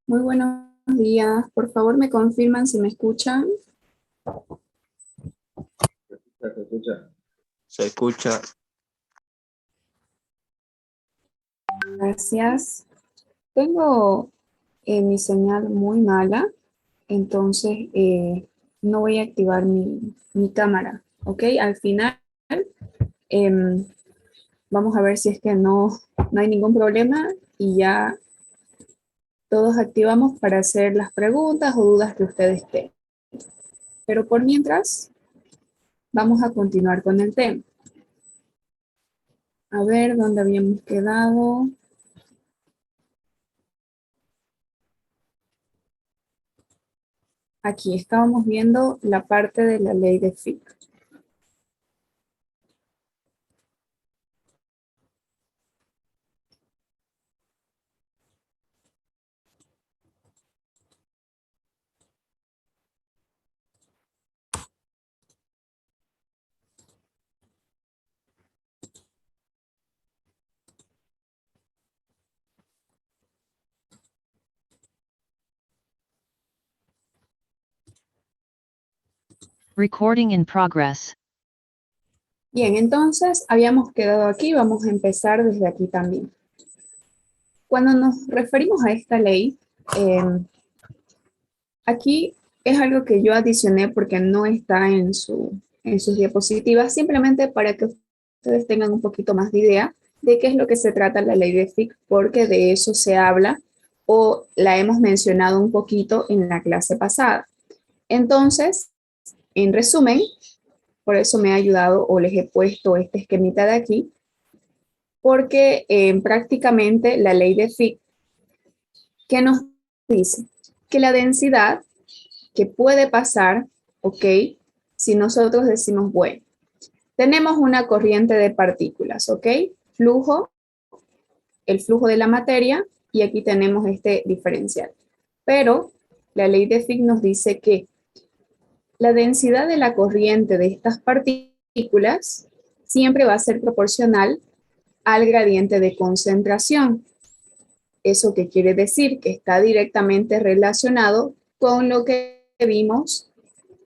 Muy buenos días. Por favor, me confirman si me escuchan. Se escucha. Se escucha. Gracias. Tengo mi señal muy mala, entonces no voy a activar mi cámara. ¿Ok? Al final em, vamos a ver si es que no hay ningún problema y ya todos activamos para hacer las preguntas o dudas que ustedes tengan. Pero por mientras, vamos a continuar con el tema. A ver, ¿dónde habíamos quedado? Aquí estábamos viendo la parte de la ley de Fick. Recording in progress. Bien, entonces habíamos quedado aquí, vamos a empezar desde aquí también. Cuando nos referimos a esta ley, aquí es algo que yo adicioné porque no está en sus diapositivas, simplemente para que ustedes tengan un poquito más de idea de qué es lo que se trata la ley de Fick, porque de eso se habla o la hemos mencionado un poquito en la clase pasada. Entonces, en resumen, por eso me ha ayudado o les he puesto este esquemita de aquí, porque prácticamente la ley de Fick, ¿qué nos dice? Que la densidad que puede pasar, ¿ok? Si nosotros decimos, bueno, tenemos una corriente de partículas, ¿ok? Flujo, el flujo de la materia, y aquí tenemos este diferencial. Pero la ley de Fick nos dice que la densidad de la corriente de estas partículas siempre va a ser proporcional al gradiente de concentración. ¿Eso qué quiere decir? Que está directamente relacionado con lo que vimos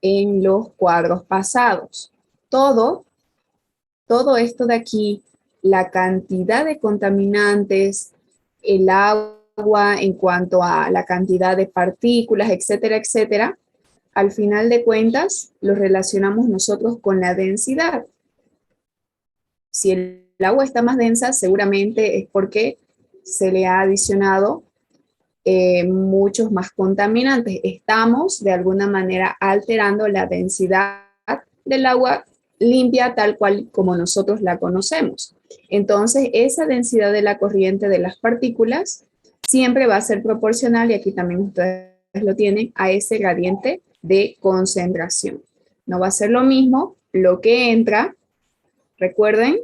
en los cuadros pasados. Todo esto de aquí, la cantidad de contaminantes, el agua en cuanto a la cantidad de partículas, etcétera, etcétera, al final de cuentas lo relacionamos nosotros con la densidad. Si el agua está más densa, seguramente es porque se le ha adicionado muchos más contaminantes. Estamos de alguna manera alterando la densidad del agua limpia tal cual como nosotros la conocemos. Entonces, esa densidad de la corriente de las partículas siempre va a ser proporcional, y aquí también ustedes lo tienen, a ese gradiente de concentración. No va a ser lo mismo lo que entra, recuerden,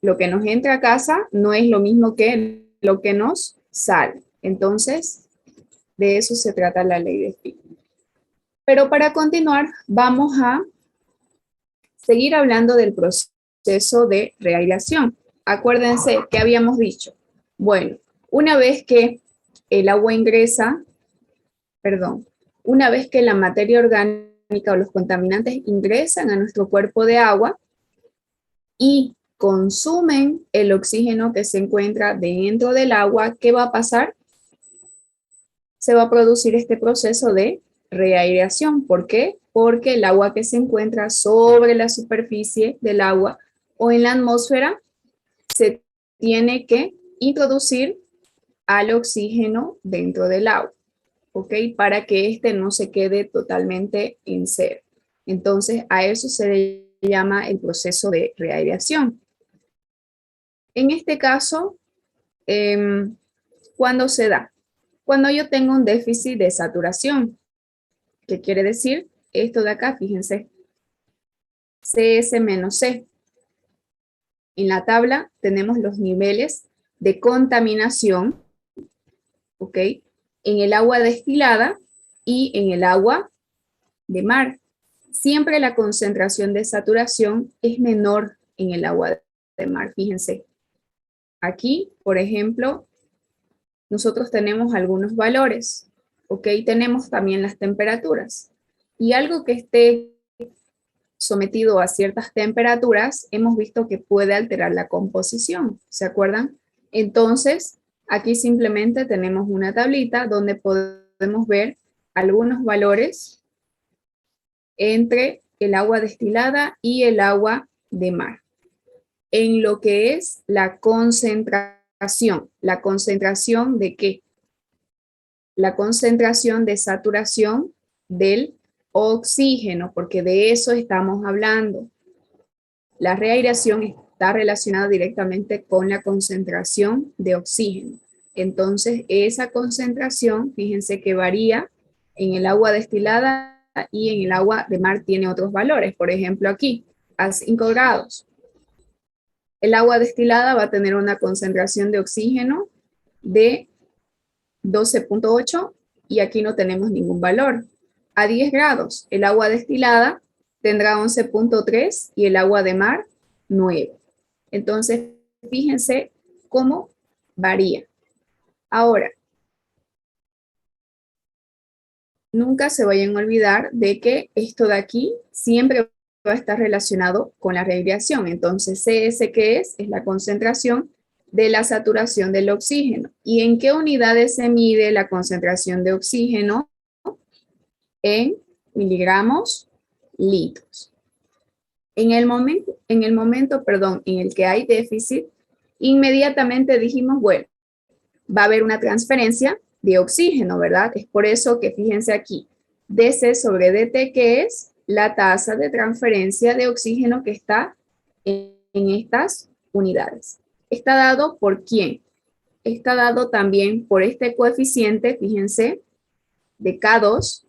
lo que nos entra a casa no es lo mismo que lo que nos sale. Entonces, de eso se trata la ley de Fick. Pero para continuar, vamos a seguir hablando del proceso de reaireación. Acuérdense que habíamos dicho, bueno, una vez que el agua ingresa, perdón, una vez que la materia orgánica o los contaminantes ingresan a nuestro cuerpo de agua y consumen el oxígeno que se encuentra dentro del agua, ¿qué va a pasar? Se va a producir este proceso de reaireación. ¿Por qué? Porque el agua que se encuentra sobre la superficie del agua o en la atmósfera se tiene que introducir al oxígeno dentro del agua, ¿ok? Para que éste no se quede totalmente en cero. Entonces, a eso se le llama el proceso de reaireación. En este caso, ¿cuándo se da? Cuando yo tengo un déficit de saturación. ¿Qué quiere decir? Esto de acá, fíjense, CS menos C. En la tabla tenemos los niveles de contaminación, ¿ok? En el agua destilada y en el agua de mar. Siempre la concentración de saturación es menor en el agua de mar, fíjense. Aquí, por ejemplo, nosotros tenemos algunos valores. ¿ok? Tenemos también las temperaturas. Y algo que esté sometido a ciertas temperaturas, hemos visto que puede alterar la composición, ¿se acuerdan? Entonces, aquí simplemente tenemos una tablita donde podemos ver algunos valores entre el agua destilada y el agua de mar. En lo que es la concentración ¿de qué? La concentración de saturación del oxígeno, porque de eso estamos hablando. La reaireación está relacionada directamente con la concentración de oxígeno. Entonces, esa concentración, fíjense que varía en el agua destilada y en el agua de mar tiene otros valores. Por ejemplo, aquí, a 5 grados. El agua destilada va a tener una concentración de oxígeno de 12.8 y aquí no tenemos ningún valor. A 10 grados, el agua destilada tendrá 11.3 y el agua de mar 9. Entonces, fíjense cómo varía. Ahora, nunca se vayan a olvidar de que esto de aquí siempre va a estar relacionado con la reaireación. Entonces, CS, ¿qué es? Es la concentración de la saturación del oxígeno. ¿Y en qué unidades se mide la concentración de oxígeno? En miligramos litros. En el momento, en el que hay déficit, inmediatamente dijimos, bueno, va a haber una transferencia de oxígeno, ¿verdad? Es por eso que fíjense aquí, DC sobre DT, que es la tasa de transferencia de oxígeno que está en estas unidades. ¿Está dado por quién? Está dado también por este coeficiente, fíjense, de K2,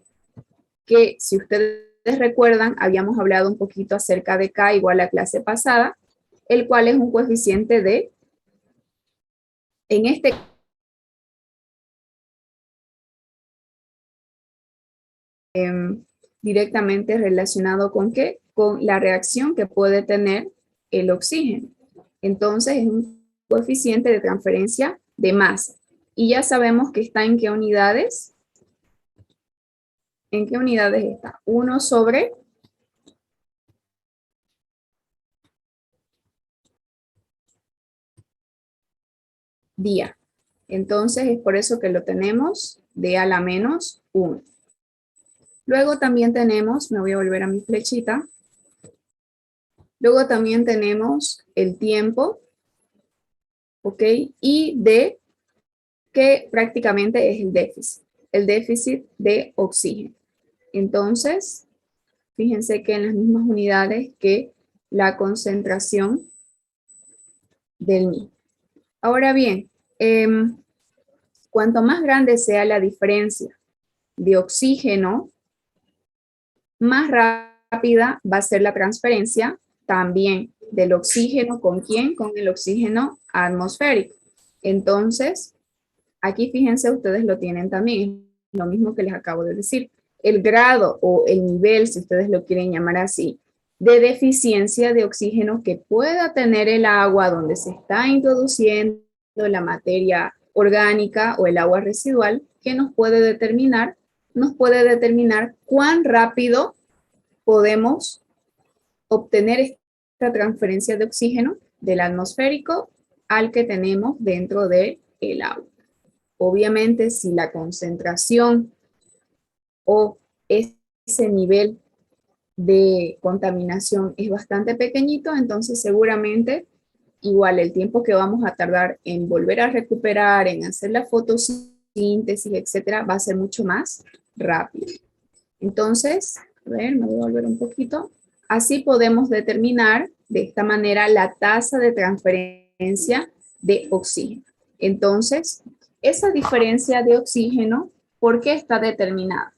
que si ustedes recuerdan, habíamos hablado un poquito acerca de K igual a la clase pasada, el cual es un coeficiente de, en este directamente relacionado con ¿qué? Con la reacción que puede tener el oxígeno. Entonces es un coeficiente de transferencia de masa. Y ya sabemos que está en qué unidades. ¿En qué unidades está? 1 sobre día. Entonces es por eso que lo tenemos de a la menos 1. Luego también tenemos, me voy a volver a mi flechita. Luego también tenemos el tiempo, ¿ok? Y D, que prácticamente es el déficit de oxígeno. Entonces, fíjense que en las mismas unidades que la concentración del mismo. Ahora bien, cuanto más grande sea la diferencia de oxígeno, más rápida va a ser la transferencia también del oxígeno. ¿Con quién? Con el oxígeno atmosférico. Entonces, aquí fíjense, ustedes lo tienen también, lo mismo que les acabo de decir. El grado o el nivel, si ustedes lo quieren llamar así, de deficiencia de oxígeno que pueda tener el agua donde se está introduciendo la materia orgánica o el agua residual, que nos puede determinar cuán rápido podemos obtener esta transferencia de oxígeno del atmosférico al que tenemos dentro del agua. Obviamente, si la concentración o ese nivel de contaminación es bastante pequeñito, entonces seguramente igual el tiempo que vamos a tardar en volver a recuperar, en hacer la fotosíntesis, etcétera, va a ser mucho más rápido. Entonces, a ver, me voy a volver un poquito. Así podemos determinar de esta manera la tasa de transferencia de oxígeno. Entonces, esa diferencia de oxígeno, ¿por qué está determinada?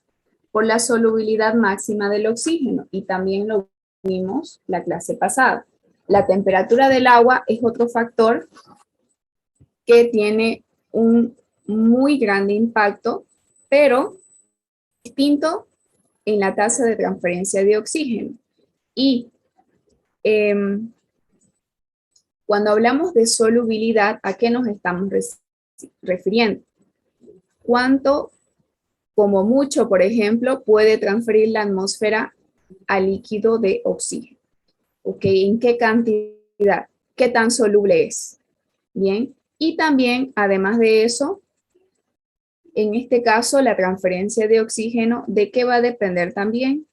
Por la solubilidad máxima del oxígeno, y también lo vimos la clase pasada. La temperatura del agua es otro factor que tiene un muy grande impacto, pero distinto en la tasa de transferencia de oxígeno. Y cuando hablamos de solubilidad, ¿a qué nos estamos refiriendo? ¿Cuánto como mucho, por ejemplo, puede transferir la atmósfera al líquido de oxígeno. ¿Ok? ¿En qué cantidad? ¿Qué tan soluble es? Bien. Y también, además de eso, en este caso, la transferencia de oxígeno, ¿de qué va a depender también?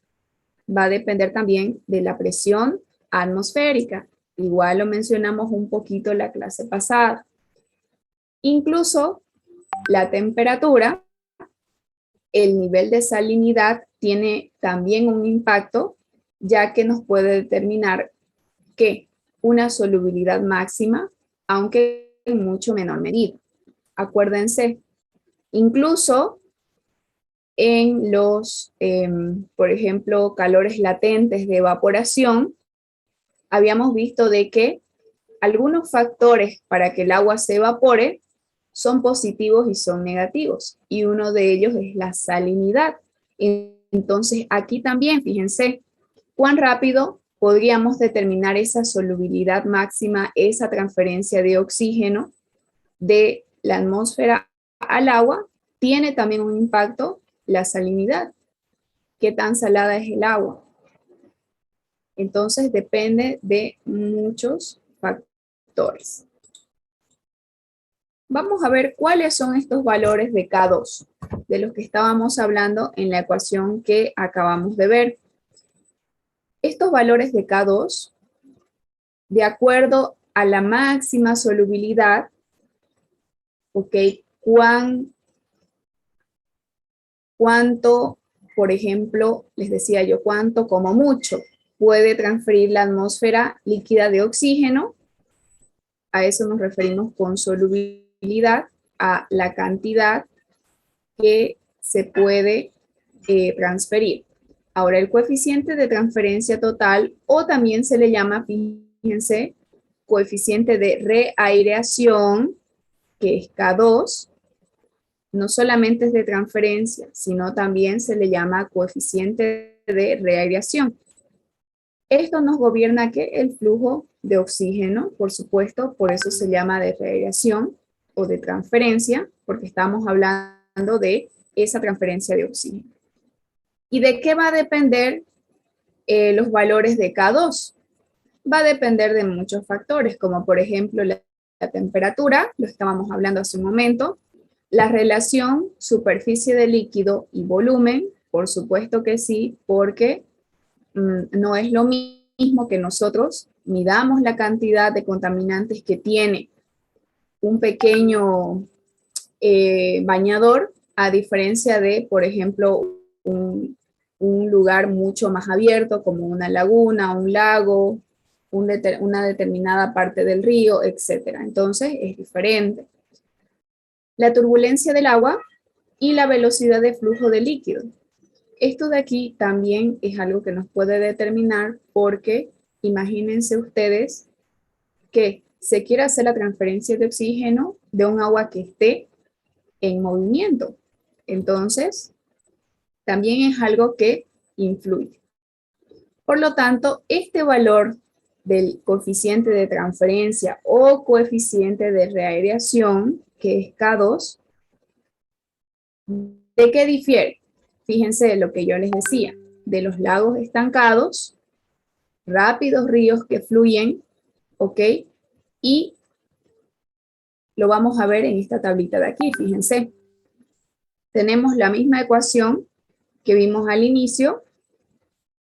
Va a depender también de la presión atmosférica. Igual lo mencionamos un poquito en la clase pasada. Incluso la temperatura, el nivel de salinidad tiene también un impacto, ya que nos puede determinar que una solubilidad máxima, aunque en mucho menor medida. Acuérdense, incluso en los, por ejemplo, calores latentes de evaporación, habíamos visto de que algunos factores para que el agua se evapore son positivos y son negativos, y uno de ellos es la salinidad. Entonces, aquí también, fíjense, cuán rápido podríamos determinar esa solubilidad máxima, esa transferencia de oxígeno de la atmósfera al agua, tiene también un impacto la salinidad. ¿Qué tan salada es el agua? Entonces depende de muchos factores. Vamos a ver cuáles son estos valores de K2, de los que estábamos hablando en la ecuación que acabamos de ver. Estos valores de K2, de acuerdo a la máxima solubilidad, ¿ok? ¿Cuánto, por ejemplo, les decía yo, cuánto como mucho puede transferir la atmósfera líquida de oxígeno? A eso nos referimos con solubilidad, a la cantidad que se puede transferir. Ahora, el coeficiente de transferencia total, o también se le llama, fíjense, coeficiente de reaireación, que es K2, no solamente es de transferencia, sino también se le llama coeficiente de reaireación. Esto nos gobierna que el flujo de oxígeno, por supuesto, por eso se llama de reaireación o de transferencia, porque estamos hablando de esa transferencia de oxígeno. ¿Y de qué va a depender los valores de K2? Va a depender de muchos factores, como por ejemplo la temperatura, lo estábamos hablando hace un momento, la relación superficie de líquido y volumen, por supuesto que sí, porque no es lo mismo que nosotros midamos la cantidad de contaminantes que tiene un pequeño bañador, a diferencia de, por ejemplo, un lugar mucho más abierto, como una laguna, un lago, una determinada parte del río, etc. Entonces, es diferente. La turbulencia del agua y la velocidad de flujo de líquido. Esto de aquí también es algo que nos puede determinar, porque imagínense ustedes que se quiere hacer la transferencia de oxígeno de un agua que esté en movimiento. Entonces, también es algo que influye. Por lo tanto, este valor del coeficiente de transferencia o coeficiente de reaireación, que es K2, ¿de qué difiere? Fíjense de lo que yo les decía, de los lagos estancados, rápidos ríos que fluyen, ¿ok? Y lo vamos a ver en esta tablita de aquí, fíjense. Tenemos la misma ecuación que vimos al inicio,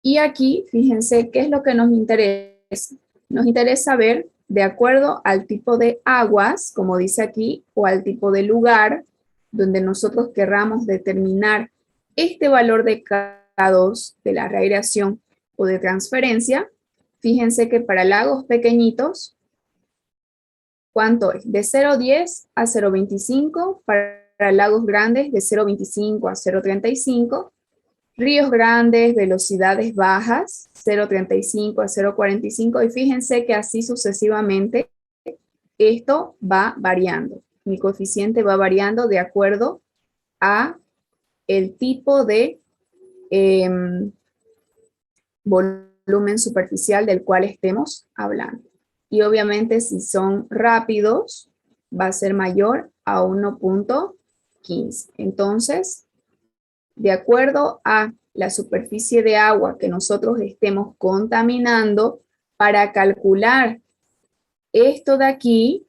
y aquí, fíjense, ¿qué es lo que nos interesa? Nos interesa ver, de acuerdo al tipo de aguas, como dice aquí, o al tipo de lugar donde nosotros querramos determinar este valor de K2 de la reaireación o de transferencia. Fíjense que para lagos pequeñitos, ¿cuánto es? De 0,10 a 0,25, para lagos grandes de 0,25 a 0,35, ríos grandes, velocidades bajas, 0,35 a 0,45, y fíjense que así sucesivamente esto va variando. Mi coeficiente va variando de acuerdo a el tipo de volumen superficial del cual estemos hablando. Y obviamente si son rápidos, va a ser mayor a 1,15. Entonces, de acuerdo a la superficie de agua que nosotros estemos contaminando, para calcular esto de aquí,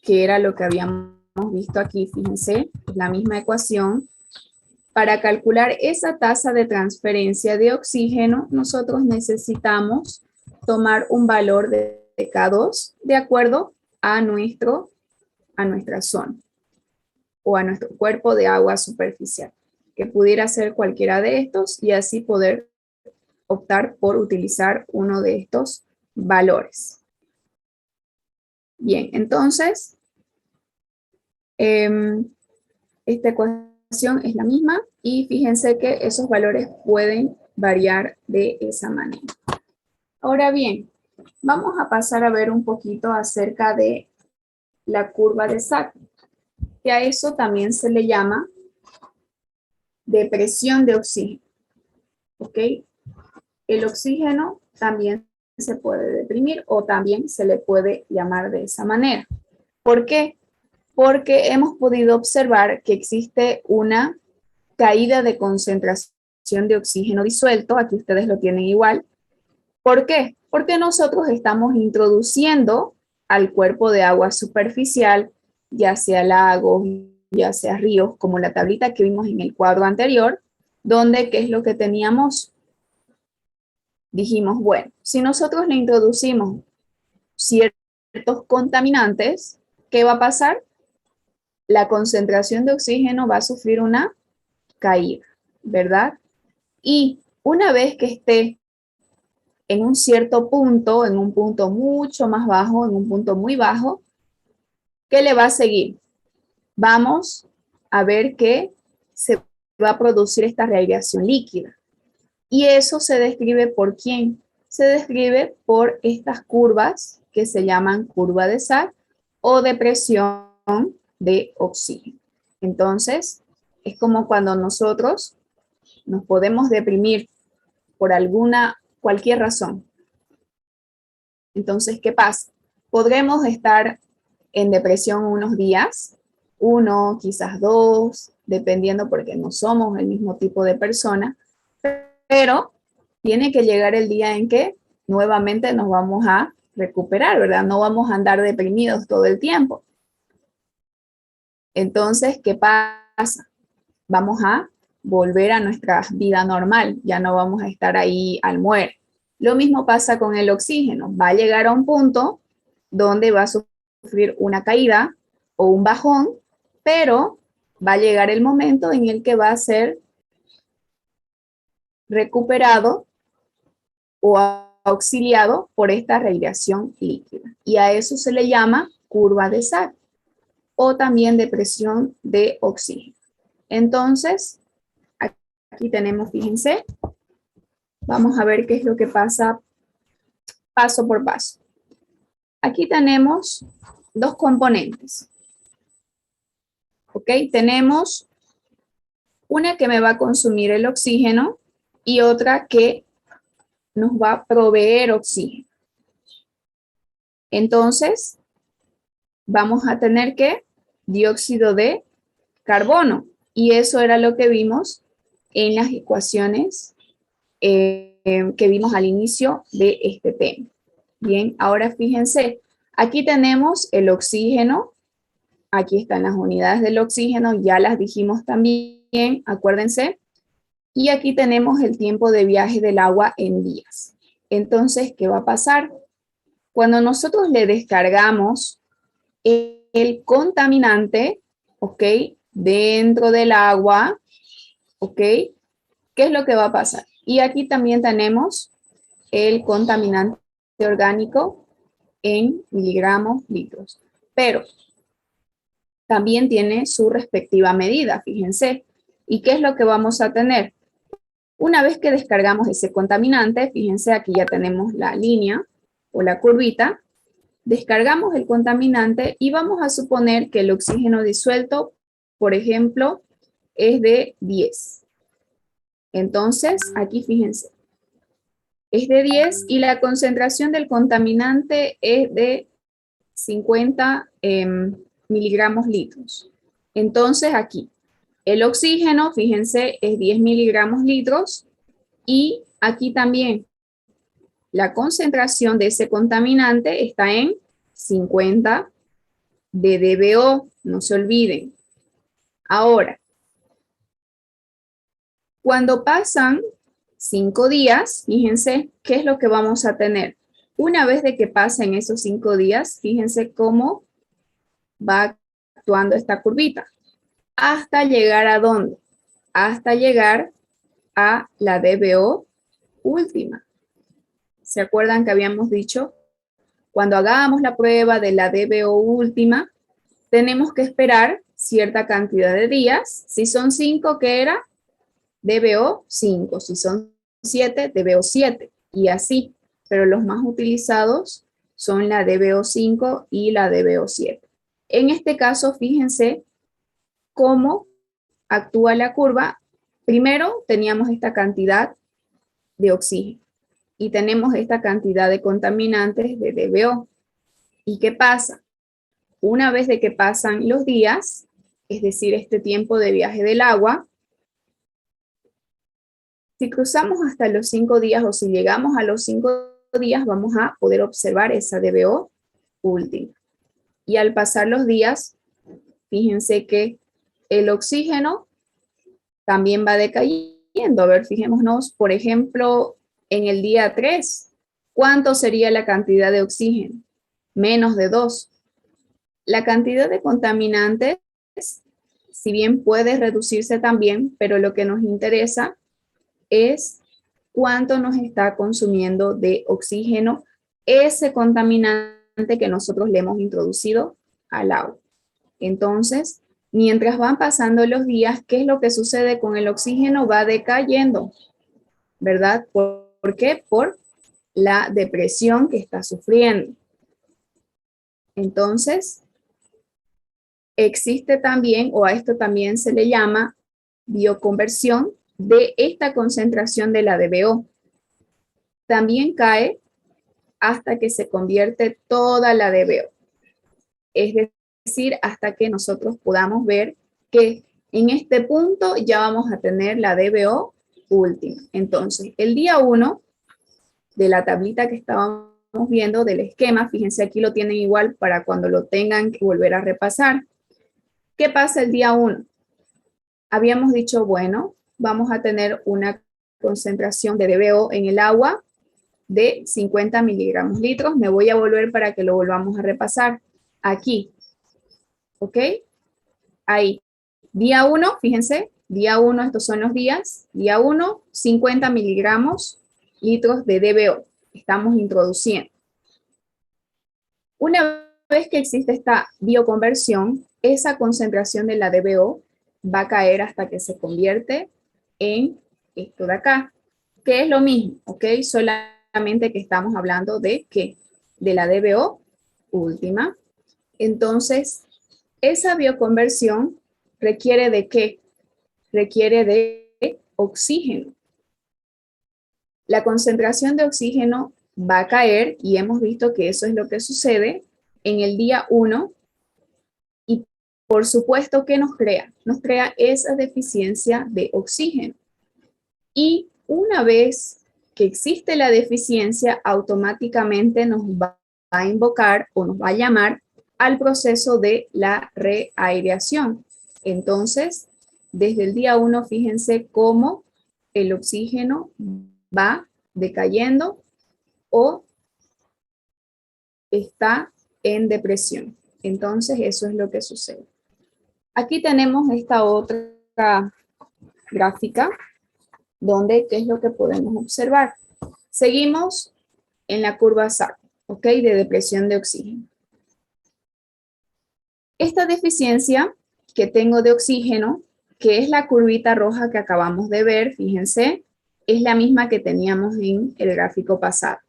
que era lo que habíamos visto aquí, fíjense, la misma ecuación. Para calcular esa tasa de transferencia de oxígeno, nosotros necesitamos tomar un valor de K2 de acuerdo a nuestra zona o a nuestro cuerpo de agua superficial, que pudiera ser cualquiera de estos y así poder optar por utilizar uno de estos valores. Bien, entonces, esta ecuación es la misma y fíjense que esos valores pueden variar de esa manera. Ahora bien, vamos a pasar a ver un poquito acerca de la curva de Sack, que a eso también se le llama depresión de oxígeno. ¿Ok? El oxígeno también se puede deprimir o también se le puede llamar de esa manera. ¿Por qué? Porque hemos podido observar que existe una caída de concentración de oxígeno disuelto. Aquí ustedes lo tienen igual. ¿Por qué? Porque nosotros estamos introduciendo al cuerpo de agua superficial, ya sea lagos, ya sea ríos, como la tablita que vimos en el cuadro anterior, donde, ¿qué es lo que teníamos? Dijimos, bueno, si nosotros le introducimos ciertos contaminantes, ¿qué va a pasar? La concentración de oxígeno va a sufrir una caída, ¿verdad? Y una vez que esté en un cierto punto, en un punto mucho más bajo, en un punto muy bajo, ¿qué le va a seguir? Vamos a ver que se va a producir esta radiación líquida. Y eso se describe por quién? Se describe por estas curvas que se llaman curva de Sack o depresión de oxígeno. Entonces, es como cuando nosotros nos podemos deprimir por cualquier razón. Entonces, ¿qué pasa? Podremos estar en depresión unos días, 1, quizás 2, dependiendo porque no somos el mismo tipo de persona, pero tiene que llegar el día en que nuevamente nos vamos a recuperar, ¿verdad? No vamos a andar deprimidos todo el tiempo. Entonces, ¿qué pasa? Vamos a volver a nuestra vida normal, ya no vamos a estar ahí al muere. Lo mismo pasa con el oxígeno, va a llegar a un punto donde va a sufrir una caída o un bajón, pero va a llegar el momento en el que va a ser recuperado o auxiliado por esta radiación líquida. Y a eso se le llama curva de Sack o también depresión de oxígeno. Entonces, aquí tenemos, fíjense, vamos a ver qué es lo que pasa paso por paso. Aquí tenemos dos componentes. ¿Ok? Tenemos una que me va a consumir el oxígeno y otra que nos va a proveer oxígeno. Entonces, vamos a tener que dióxido de carbono. Y eso era lo que vimos en las ecuaciones que vimos al inicio de este tema. Bien, ahora fíjense, aquí tenemos el oxígeno. Aquí están las unidades del oxígeno, ya las dijimos también, acuérdense. Y aquí tenemos el tiempo de viaje del agua en días. Entonces, ¿qué va a pasar? Cuando nosotros le descargamos el contaminante, ¿ok? Dentro del agua, ¿ok? ¿Qué es lo que va a pasar? Y aquí también tenemos el contaminante orgánico en miligramos litros. Pero también tiene su respectiva medida, fíjense. ¿Y qué es lo que vamos a tener? Una vez que descargamos ese contaminante, fíjense, aquí ya tenemos la línea o la curvita, descargamos el contaminante y vamos a suponer que el oxígeno disuelto, por ejemplo, es de 10. Entonces, aquí fíjense, es de 10 y la concentración del contaminante es de 50 miligramos litros. Entonces, aquí, El oxígeno, fíjense, es 10 miligramos litros y aquí también la concentración de ese contaminante está en 50 de DBO, no se olviden. Ahora, cuando pasan 5 días, fíjense qué es lo que vamos a tener. Una vez de que pasen esos 5 días, fíjense cómo va actuando esta curvita. ¿Hasta llegar a dónde? Hasta llegar a la DBO última. ¿Se acuerdan que habíamos dicho? Cuando hagamos la prueba de la DBO última, tenemos que esperar cierta cantidad de días. Si son 5, ¿qué era? DBO 5. Si son 7, DBO 7. Y así. Pero los más utilizados son la DBO 5 y la DBO 7. En este caso, fíjense cómo actúa la curva. Primero teníamos esta cantidad de oxígeno y tenemos esta cantidad de contaminantes de DBO. ¿Y qué pasa? Una vez de que pasan los días, es decir, este tiempo de viaje del agua, si cruzamos hasta los 5 días o si llegamos a los 5 días, vamos a poder observar esa DBO última. Y al pasar los días, fíjense que el oxígeno también va decayendo. A ver, fijémonos, por ejemplo, en el día 3, ¿cuánto sería la cantidad de oxígeno? Menos de 2. La cantidad de contaminantes, si bien puede reducirse también, pero lo que nos interesa es cuánto nos está consumiendo de oxígeno ese contaminante que nosotros le hemos introducido al agua. Entonces, mientras van pasando los días, ¿qué es lo que sucede con el oxígeno? Va decayendo, ¿verdad? ¿Por qué? Por la depresión que está sufriendo. Entonces, existe también, o a esto también se le llama bioconversión de esta concentración de la DBO. También cae hasta que se convierte toda la DBO. Es decir, hasta que nosotros podamos ver que en este punto ya vamos a tener la DBO última. Entonces, el día 1 de la tablita que estábamos viendo del esquema, fíjense aquí lo tienen igual para cuando lo tengan que volver a repasar. ¿Qué pasa el día 1? Habíamos dicho, bueno, vamos a tener una concentración de DBO en el agua de 50 miligramos litros. Me voy a volver para que lo volvamos a repasar. Aquí, ¿ok? Ahí. Día 1, fíjense, día 1, estos son los días. Día 1, 50 miligramos litros de DBO. Estamos introduciendo. Una vez que existe esta bioconversión, esa concentración de la DBO va a caer hasta que se convierte en esto de acá, que es lo mismo, ¿ok? Solamente que estamos hablando de ¿qué? De la DBO última. Entonces, esa bioconversión requiere de ¿qué? Requiere de oxígeno. La concentración de oxígeno va a caer y hemos visto que eso es lo que sucede en el día 1 y por supuesto que nos crea esa deficiencia de oxígeno. Y una vez que existe la deficiencia, automáticamente nos va a invocar o nos va a llamar al proceso de la reaireación. Entonces, desde el día 1, fíjense cómo el oxígeno va decayendo o está en depresión. Entonces, eso es lo que sucede. Aquí tenemos esta otra gráfica donde, ¿qué es lo que podemos observar? Seguimos en la curva SAC, ¿ok? De depresión de oxígeno. Esta deficiencia que tengo de oxígeno, que es la curvita roja que acabamos de ver, fíjense, es la misma que teníamos en el gráfico pasado.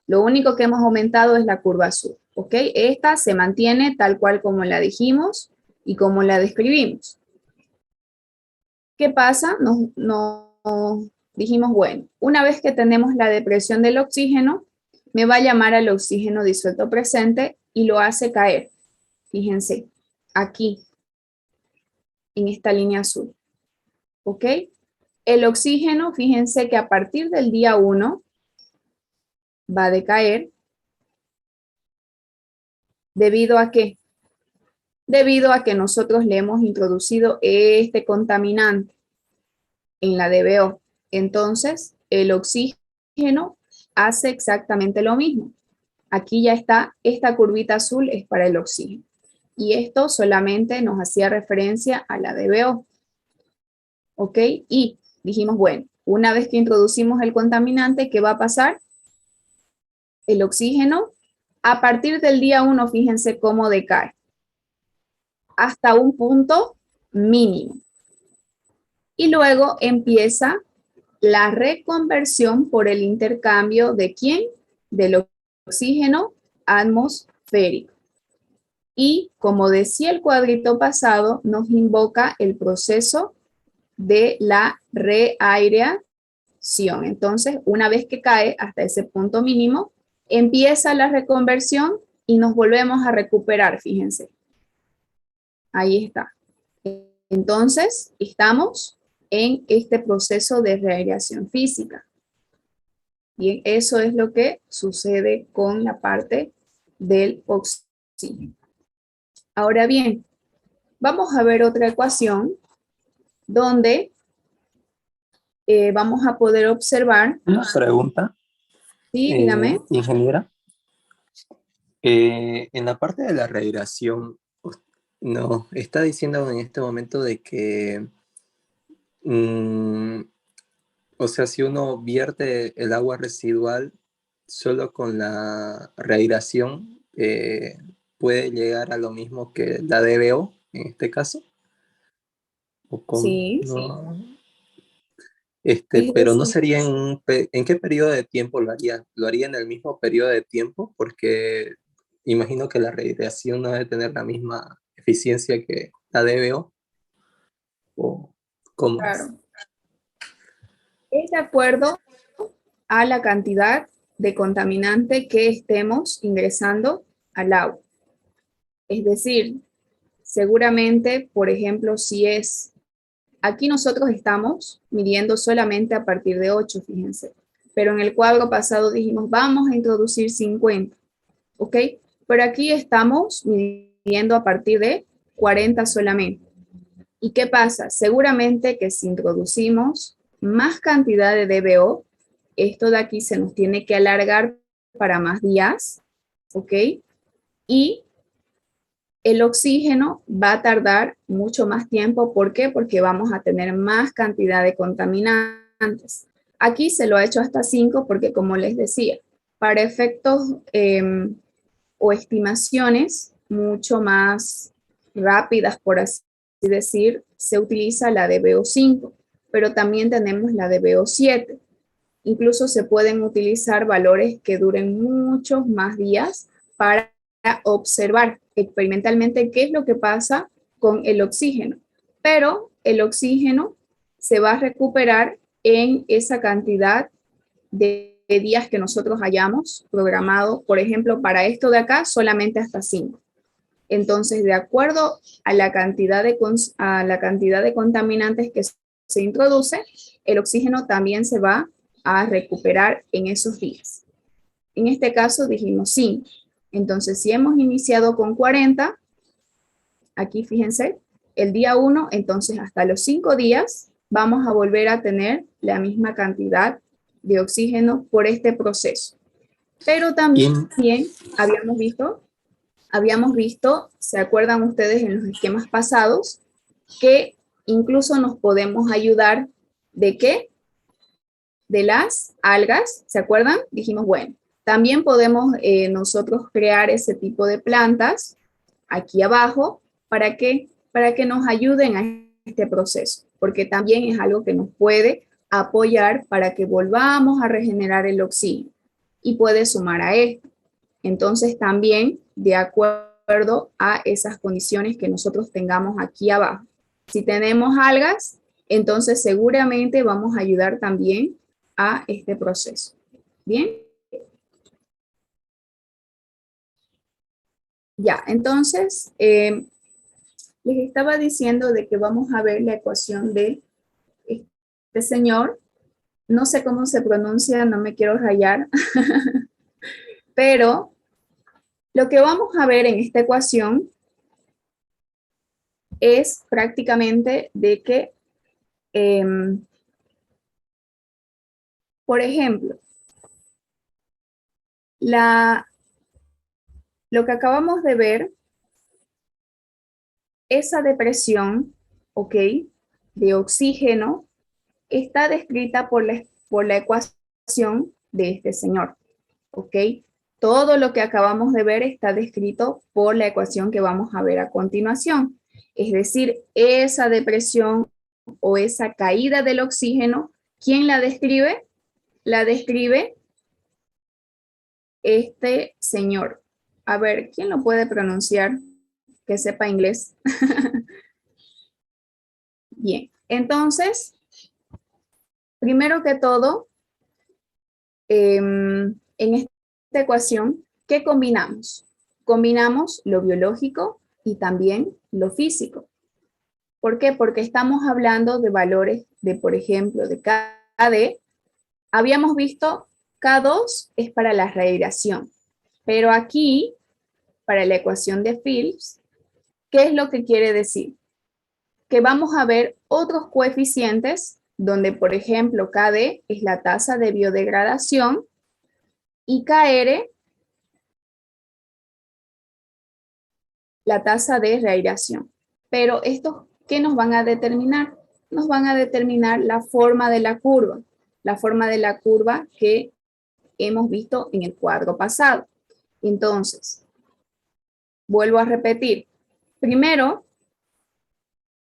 Lo único que hemos aumentado es la curva azul, ¿ok? Esta se mantiene tal cual como la dijimos y como la describimos. ¿Qué pasa? Nos dijimos, bueno, una vez que tenemos la depresión del oxígeno, me va a llamar al oxígeno disuelto presente y lo hace caer. Fíjense, aquí. en esta línea azul. ¿Ok? El oxígeno, fíjense que a partir del día 1 va a decaer. ¿Debido a qué? Debido a que nosotros le hemos introducido este contaminante en la DBO. Entonces, el oxígeno hace exactamente lo mismo. Aquí ya está, esta curvita azul es para el oxígeno. Y esto solamente nos hacía referencia a la DBO. ¿Ok? Y dijimos, bueno, una vez que introducimos el contaminante, ¿qué va a pasar? El oxígeno, a partir del día 1, fíjense cómo decae. Hasta un punto mínimo. Y luego empieza la reconversión por el intercambio de ¿quién? Del oxígeno atmosférico. Y como decía el cuadrito pasado, nos invoca el proceso de la reaireación. Entonces, una vez que cae hasta ese punto mínimo, empieza la reconversión y nos volvemos a recuperar, fíjense. Ahí está. Entonces, estamos en este proceso de reaireación física. Bien, eso es lo que sucede con la parte del oxígeno. Ahora bien, vamos a ver otra ecuación donde vamos a poder observar. Una pregunta, Sí, dígame. ingeniera. En la parte de la radiación, nos está diciendo en este momento de que, o sea, si uno vierte el agua residual solo con la radiación, puede llegar a lo mismo que la DBO en este caso. ¿O cómo? Sí. No. Es Pero no decir, sería ¿en qué periodo de tiempo lo haría? ¿Lo haría en el mismo periodo de tiempo? Porque imagino que la radiación no debe tener la misma eficiencia que la DBO. ¿O cómo es? claro, es de acuerdo a la cantidad de contaminante que estemos ingresando al agua. Es decir, seguramente, por ejemplo, si es, aquí nosotros estamos midiendo solamente a partir de 8, fíjense, pero en el cuadro pasado dijimos, vamos a introducir 50, ¿ok? Pero aquí estamos midiendo a partir de 40 solamente. ¿Y qué pasa? Seguramente que si introducimos más cantidad de DBO, esto de aquí se nos tiene que alargar para más días, ¿ok? Y el oxígeno va a tardar mucho más tiempo. ¿Por qué? Porque vamos a tener más cantidad de contaminantes. Aquí se lo ha hecho hasta 5 porque, como les decía, para efectos o estimaciones mucho más rápidas, por así decir, se utiliza la DBO5, pero también tenemos la DBO7. Incluso se pueden utilizar valores que duren muchos más días para observar experimentalmente qué es lo que pasa con el oxígeno. Pero el oxígeno se va a recuperar en esa cantidad de días que nosotros hayamos programado, por ejemplo, para esto de acá, solamente hasta 5. Entonces, de acuerdo a la cantidad de contaminantes que se introduce, el oxígeno también se va a recuperar en esos días. En este caso dijimos 5. Entonces, si hemos iniciado con 40, aquí fíjense, el día 1, entonces hasta los 5 días vamos a volver a tener la misma cantidad de oxígeno por este proceso. Pero también habíamos visto, ¿se acuerdan ustedes en los esquemas pasados? Que incluso nos podemos ayudar ¿de qué? De las algas, ¿se acuerdan? Dijimos, bueno, también podemos nosotros crear ese tipo de plantas aquí abajo, ¿para qué? Para que nos ayuden a este proceso, porque también es algo que nos puede apoyar para que volvamos a regenerar el oxígeno y puede sumar a esto. Entonces también de acuerdo a esas condiciones que nosotros tengamos aquí abajo. Si tenemos algas, entonces seguramente vamos a ayudar también a este proceso. ¿Bien? Ya, entonces les estaba diciendo de que vamos a ver la ecuación de este señor. No sé cómo se pronuncia, no me quiero rayar, pero lo que vamos a ver en esta ecuación es prácticamente de que, por ejemplo, lo que acabamos de ver, esa depresión, ¿ok? De oxígeno, está descrita por la ecuación de este señor, ¿ok? Todo lo que acabamos de ver está descrito por la ecuación que vamos a ver a continuación. Es decir, esa depresión o esa caída del oxígeno, ¿quién la describe? La describe este señor. A ver, ¿quién lo puede pronunciar que sepa inglés? Bien, entonces, primero que todo, en esta ecuación, ¿qué combinamos? Combinamos lo biológico y también lo físico. ¿Por qué? Porque estamos hablando de valores de, por ejemplo, de KD. Habíamos visto K2 es para la radiación, pero aquí, para la ecuación de Fields, ¿qué es lo que quiere decir? Que vamos a ver otros coeficientes donde, por ejemplo, KD es la tasa de biodegradación y KR la tasa de radiación. Pero estos, ¿qué nos van a determinar? Nos van a determinar la forma de la curva que hemos visto en el cuadro pasado. Entonces, vuelvo a repetir. Primero,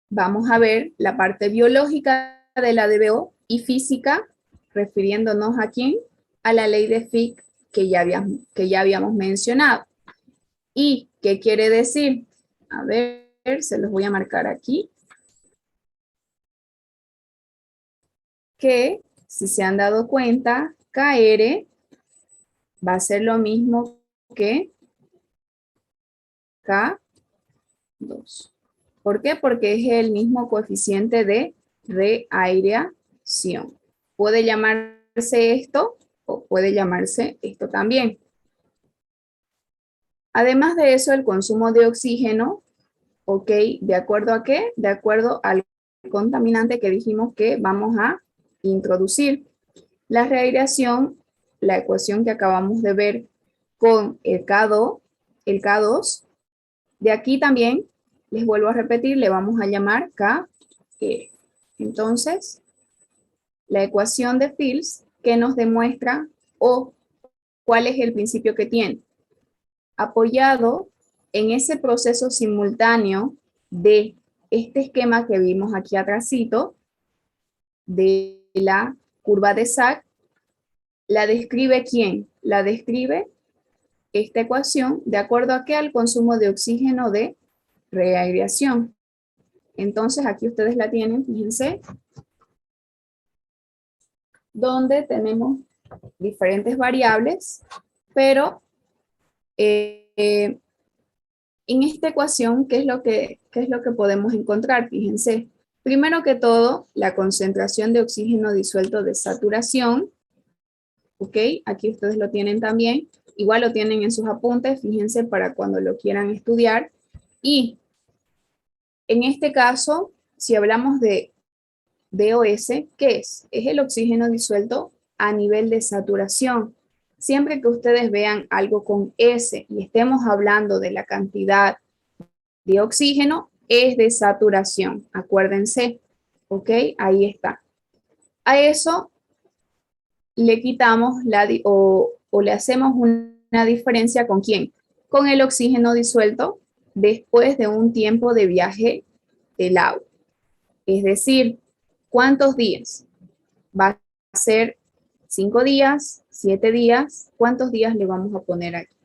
vamos a ver la parte biológica de la DBO y física, refiriéndonos a quién, a la ley de Fick que ya habíamos mencionado. ¿Y qué quiere decir? A ver, se los voy a marcar aquí. Que, si se han dado cuenta, KR va a ser lo mismo que K2. ¿Por qué? Porque es el mismo coeficiente de reaireación. Puede llamarse esto o puede llamarse esto también. Además de eso, el consumo de oxígeno, ¿ok? ¿De acuerdo a qué? De acuerdo al contaminante que dijimos que vamos a introducir. La reaireación, la ecuación que acabamos de ver con el K2, de aquí también, les vuelvo a repetir, le vamos a llamar K. Entonces, la ecuación de Fields que nos demuestra o cuál es el principio que tiene. Apoyado en ese proceso simultáneo de este esquema que vimos aquí atrásito, de la curva de Sachs, ¿la describe quién? La describe esta ecuación de acuerdo a qué al consumo de oxígeno de reaireación. Entonces aquí ustedes la tienen, fíjense, donde tenemos diferentes variables, pero en esta ecuación, ¿qué es lo que podemos encontrar? Fíjense, primero que todo, la concentración de oxígeno disuelto de saturación, ¿ok? Aquí ustedes lo tienen también, igual lo tienen en sus apuntes, fíjense para cuando lo quieran estudiar. Y en este caso, si hablamos de DOS, ¿qué es? Es el oxígeno disuelto a nivel de saturación. Siempre que ustedes vean algo con S y estemos hablando de la cantidad de oxígeno, es de saturación. Acuérdense, ¿ok? Ahí está. A eso le quitamos o le hacemos una diferencia ¿con quién? Con el oxígeno disuelto después de un tiempo de viaje del agua. Es decir, ¿cuántos días? Va a ser 5 días, 7 días. ¿Cuántos días le vamos a poner aquí?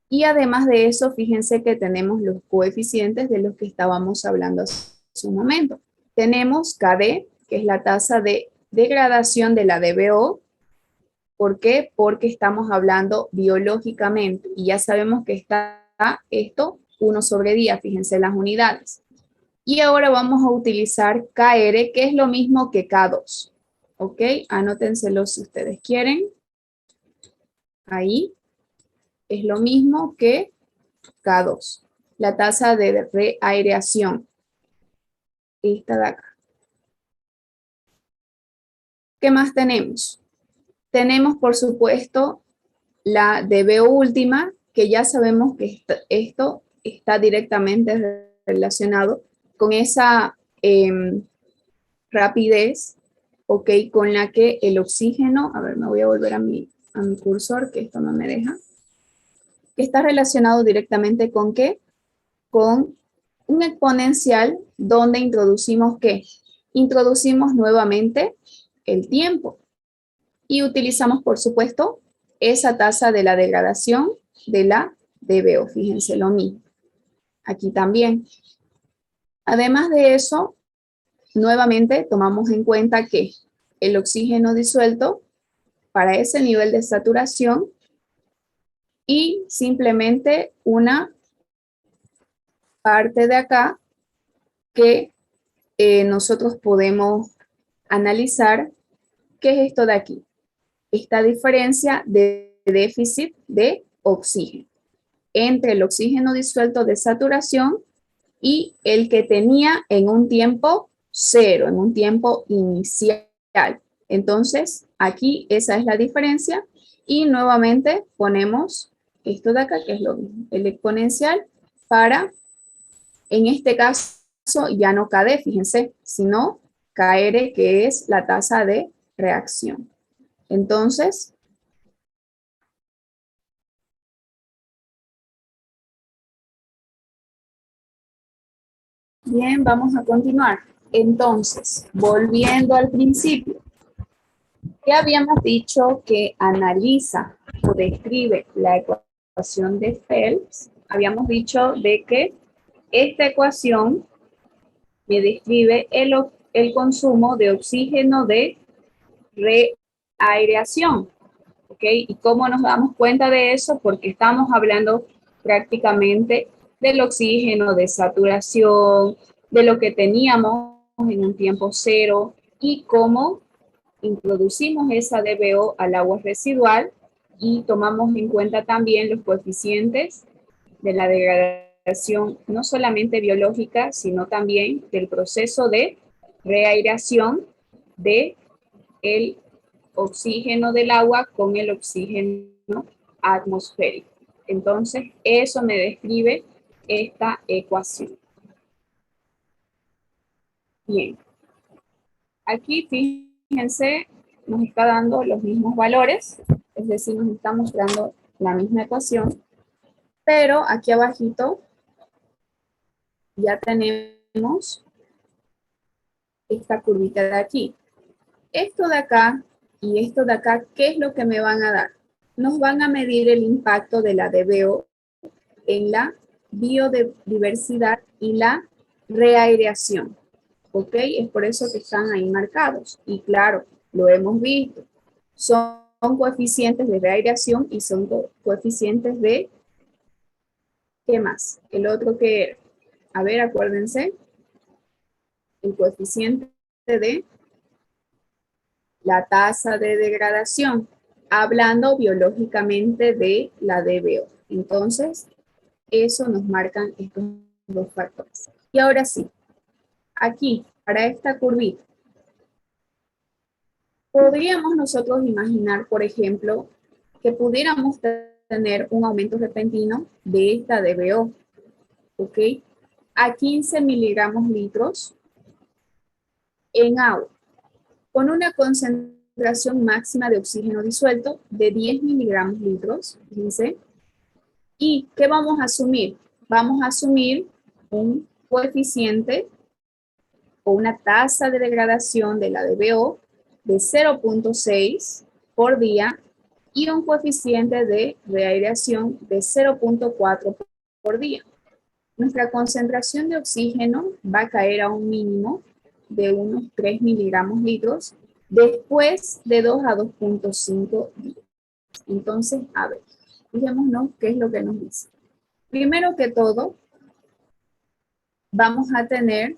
Y además de eso, fíjense que tenemos los coeficientes de los que estábamos hablando hace un momento. Tenemos KD, que es la tasa de degradación de la DBO. ¿Por qué? Porque estamos hablando biológicamente y ya sabemos que está esto 1/10, fíjense las unidades. Y ahora vamos a utilizar KR, que es lo mismo que K2. ¿Ok? Anótenselo si ustedes quieren. Ahí es lo mismo que K2. La tasa de reaireación. Esta de acá. ¿Qué más tenemos? Tenemos, por supuesto, la DBO última, que ya sabemos que esto está directamente relacionado con esa rapidez, ok, con la que el oxígeno, a ver, me voy a volver a mi cursor, que esto no me deja, que está relacionado directamente con ¿qué? Con un exponencial donde introducimos ¿qué? Introducimos nuevamente el tiempo y utilizamos, por supuesto, esa tasa de la degradación de la DBO. Fíjense lo mismo. Aquí también. Además de eso, nuevamente tomamos en cuenta que el oxígeno disuelto para ese nivel de saturación y simplemente una parte de acá que nosotros podemos analizar. ¿Qué es esto de aquí? Esta diferencia de déficit de oxígeno entre el oxígeno disuelto de saturación y el que tenía en un tiempo cero, en un tiempo inicial. Entonces, aquí esa es la diferencia y nuevamente ponemos esto de acá, que es lo mismo, el exponencial para, en este caso, ya no KD, fíjense, sino KR, que es la tasa de reacción. Entonces, bien, vamos a continuar. Entonces, volviendo al principio, ¿qué habíamos dicho que analiza o describe la ecuación de Phelps? Habíamos dicho de que esta ecuación me describe el consumo de oxígeno de reaireación. ¿Ok? ¿Y cómo nos damos cuenta de eso? Porque estamos hablando prácticamente del oxígeno de saturación, de lo que teníamos en un tiempo cero y cómo introducimos esa DBO al agua residual y tomamos en cuenta también los coeficientes de la degradación, no solamente biológica, sino también del proceso de reaireación del oxígeno del agua con el oxígeno atmosférico. Entonces, eso me describe esta ecuación. Bien. Aquí, fíjense, nos está dando los mismos valores, es decir, nos está mostrando la misma ecuación, pero aquí abajito ya tenemos esta curvita de aquí. Esto de acá y esto de acá, ¿qué es lo que me van a dar? Nos van a medir el impacto de la DBO en la biodiversidad y la reaireación. ¿Ok? Es por eso que están ahí marcados. Y claro, lo hemos visto. Son coeficientes de reaireación y son coeficientes de... ¿Qué más? El otro que... A ver, acuérdense. El coeficiente de la tasa de degradación, hablando biológicamente de la DBO. Entonces, eso nos marcan estos dos factores. Y ahora sí, aquí, para esta curvita, podríamos nosotros imaginar, por ejemplo, que pudiéramos tener un aumento repentino de esta DBO, ¿ok? A 15 miligramos litros en agua, con una concentración máxima de oxígeno disuelto de 10 miligramos litros, fíjense. ¿Y qué vamos a asumir? Vamos a asumir un coeficiente o una tasa de degradación de la DBO de 0.6 por día y un coeficiente de reaireación de 0.4 por día. Nuestra concentración de oxígeno va a caer a un mínimo de unos 3 miligramos litros después de 2 a 2.5 días. Entonces, a ver, fijémonos qué es lo que nos dice. Primero que todo, vamos a tener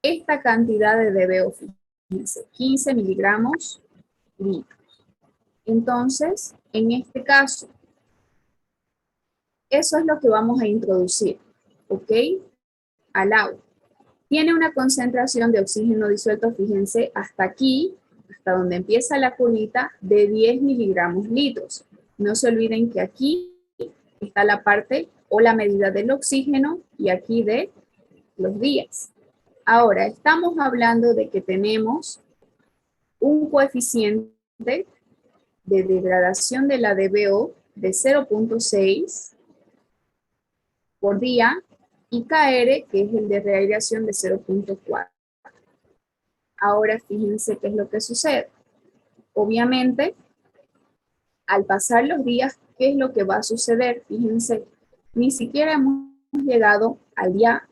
esta cantidad de DBO, fíjense, 15 miligramos litros. Entonces, en este caso, eso es lo que vamos a introducir, ¿ok? Al agua. Tiene una concentración de oxígeno disuelto, fíjense, hasta aquí, hasta donde empieza la curvita, de 10 miligramos litros. No se olviden que aquí está la parte o la medida del oxígeno y aquí de los días. Ahora, estamos hablando de que tenemos un coeficiente de degradación de la DBO de 0.6 por día y KR, que es el de reaireación, de 0.4. Ahora fíjense qué es lo que sucede. Obviamente, al pasar los días, ¿qué es lo que va a suceder? Fíjense, ni siquiera hemos llegado al día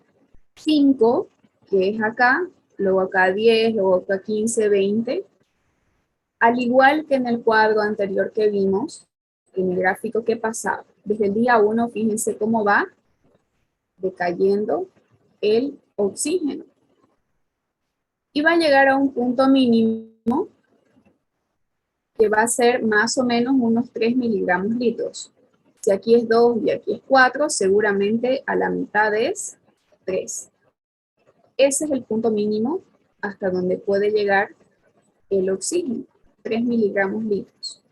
5, que es acá, luego acá 10, luego acá 15, 20. Al igual que en el cuadro anterior que vimos, en el gráfico que pasaba, desde el día 1, fíjense cómo va decayendo el oxígeno. Y va a llegar a un punto mínimo que va a ser más o menos unos 3 miligramos litros. Si aquí es 2 y aquí es 4, seguramente a la mitad es 3. Ese es el punto mínimo hasta donde puede llegar el oxígeno, 3 miligramos litros.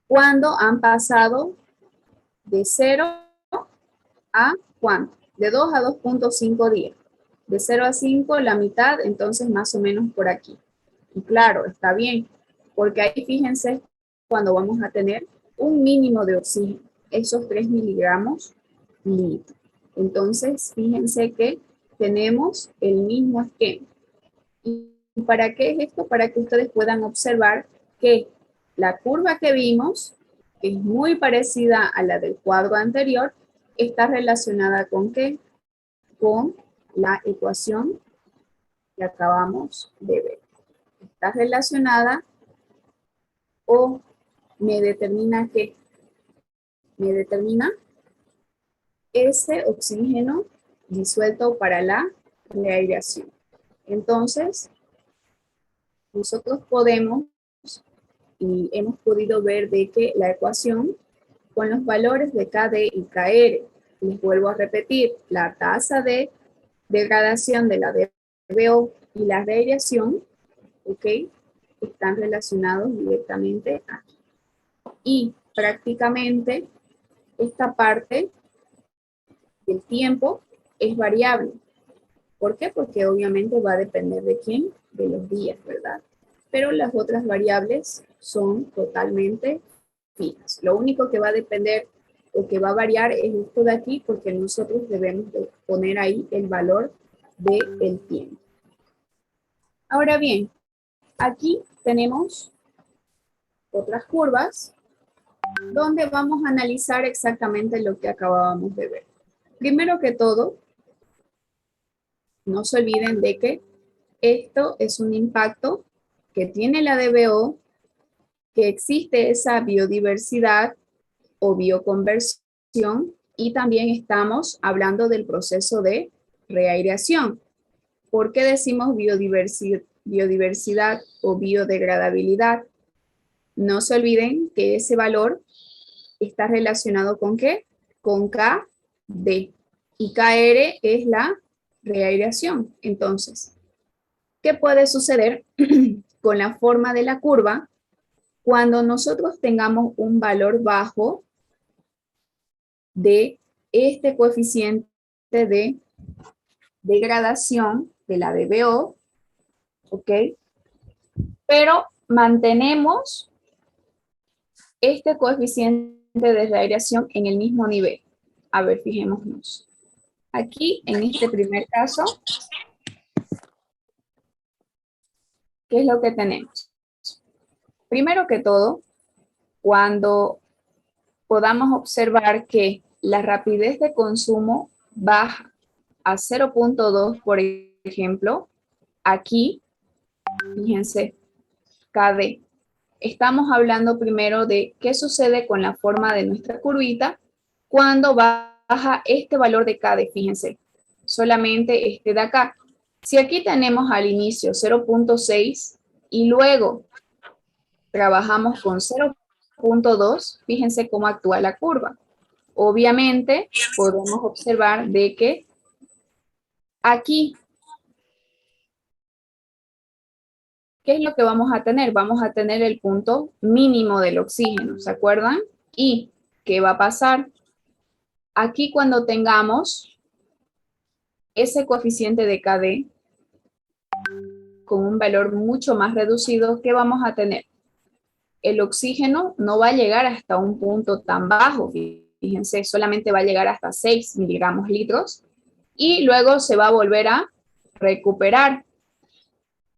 Cuando han pasado de 0 a ¿cuánto? De 2 a 2.5 días. De 0 a 5, la mitad, entonces más o menos por aquí. Y claro, está bien, porque ahí fíjense cuando vamos a tener un mínimo de oxígeno, esos 3 miligramos litro. Entonces, fíjense que tenemos el mismo esquema. ¿Y para qué es esto? Para que ustedes puedan observar que la curva que vimos, que es muy parecida a la del cuadro anterior, está relacionada ¿con qué? Con la ecuación que acabamos de ver. Está relacionada o me determina ¿qué? Me determina ese oxígeno disuelto para la reaireación. Entonces, nosotros podemos y hemos podido ver de que la ecuación con los valores de KD y KR, les vuelvo a repetir, la tasa de degradación de la DBO y la reaireación, ¿ok? Están relacionados directamente aquí. Y prácticamente esta parte del tiempo es variable. ¿Por qué? Porque obviamente va a depender de quién, de los días, ¿verdad? Pero las otras variables son totalmente fijas. Lo único que va a depender o que va a variar es esto de aquí, porque nosotros debemos de poner ahí el valor del tiempo. Ahora bien, aquí tenemos otras curvas donde vamos a analizar exactamente lo que acabábamos de ver. Primero que todo, no se olviden de que esto es un impacto que tiene la DBO, que existe esa biodiversidad o bioconversión, y también estamos hablando del proceso de reaireación. ¿Por qué decimos biodiversidad o biodegradabilidad? No se olviden que ese valor está relacionado ¿con qué? Con KD. Y KR es la reaireación. Entonces, ¿qué puede suceder con la forma de la curva cuando nosotros tengamos un valor bajo de este coeficiente de degradación de la DBO, ¿ok? Pero mantenemos este coeficiente de reaireación en el mismo nivel. A ver, fijémonos. Aquí, en este primer caso, ¿qué es lo que tenemos? Primero que todo, cuando podamos observar que la rapidez de consumo baja a 0.2, por ejemplo, aquí, fíjense, KD. Estamos hablando primero de qué sucede con la forma de nuestra curvita cuando baja este valor de KD, fíjense. solamente este de acá. Si aquí tenemos al inicio 0.6 y luego trabajamos con 0.2, fíjense cómo actúa la curva. Obviamente podemos observar de que aquí, ¿qué es lo que vamos a tener? Vamos a tener el punto mínimo del oxígeno, ¿se acuerdan? ¿Y qué va a pasar? Aquí cuando tengamos ese coeficiente de KD con un valor mucho más reducido, ¿qué vamos a tener? El oxígeno no va a llegar hasta un punto tan bajo, fíjense, solamente va a llegar hasta 6 miligramos litros y luego se va a volver a recuperar.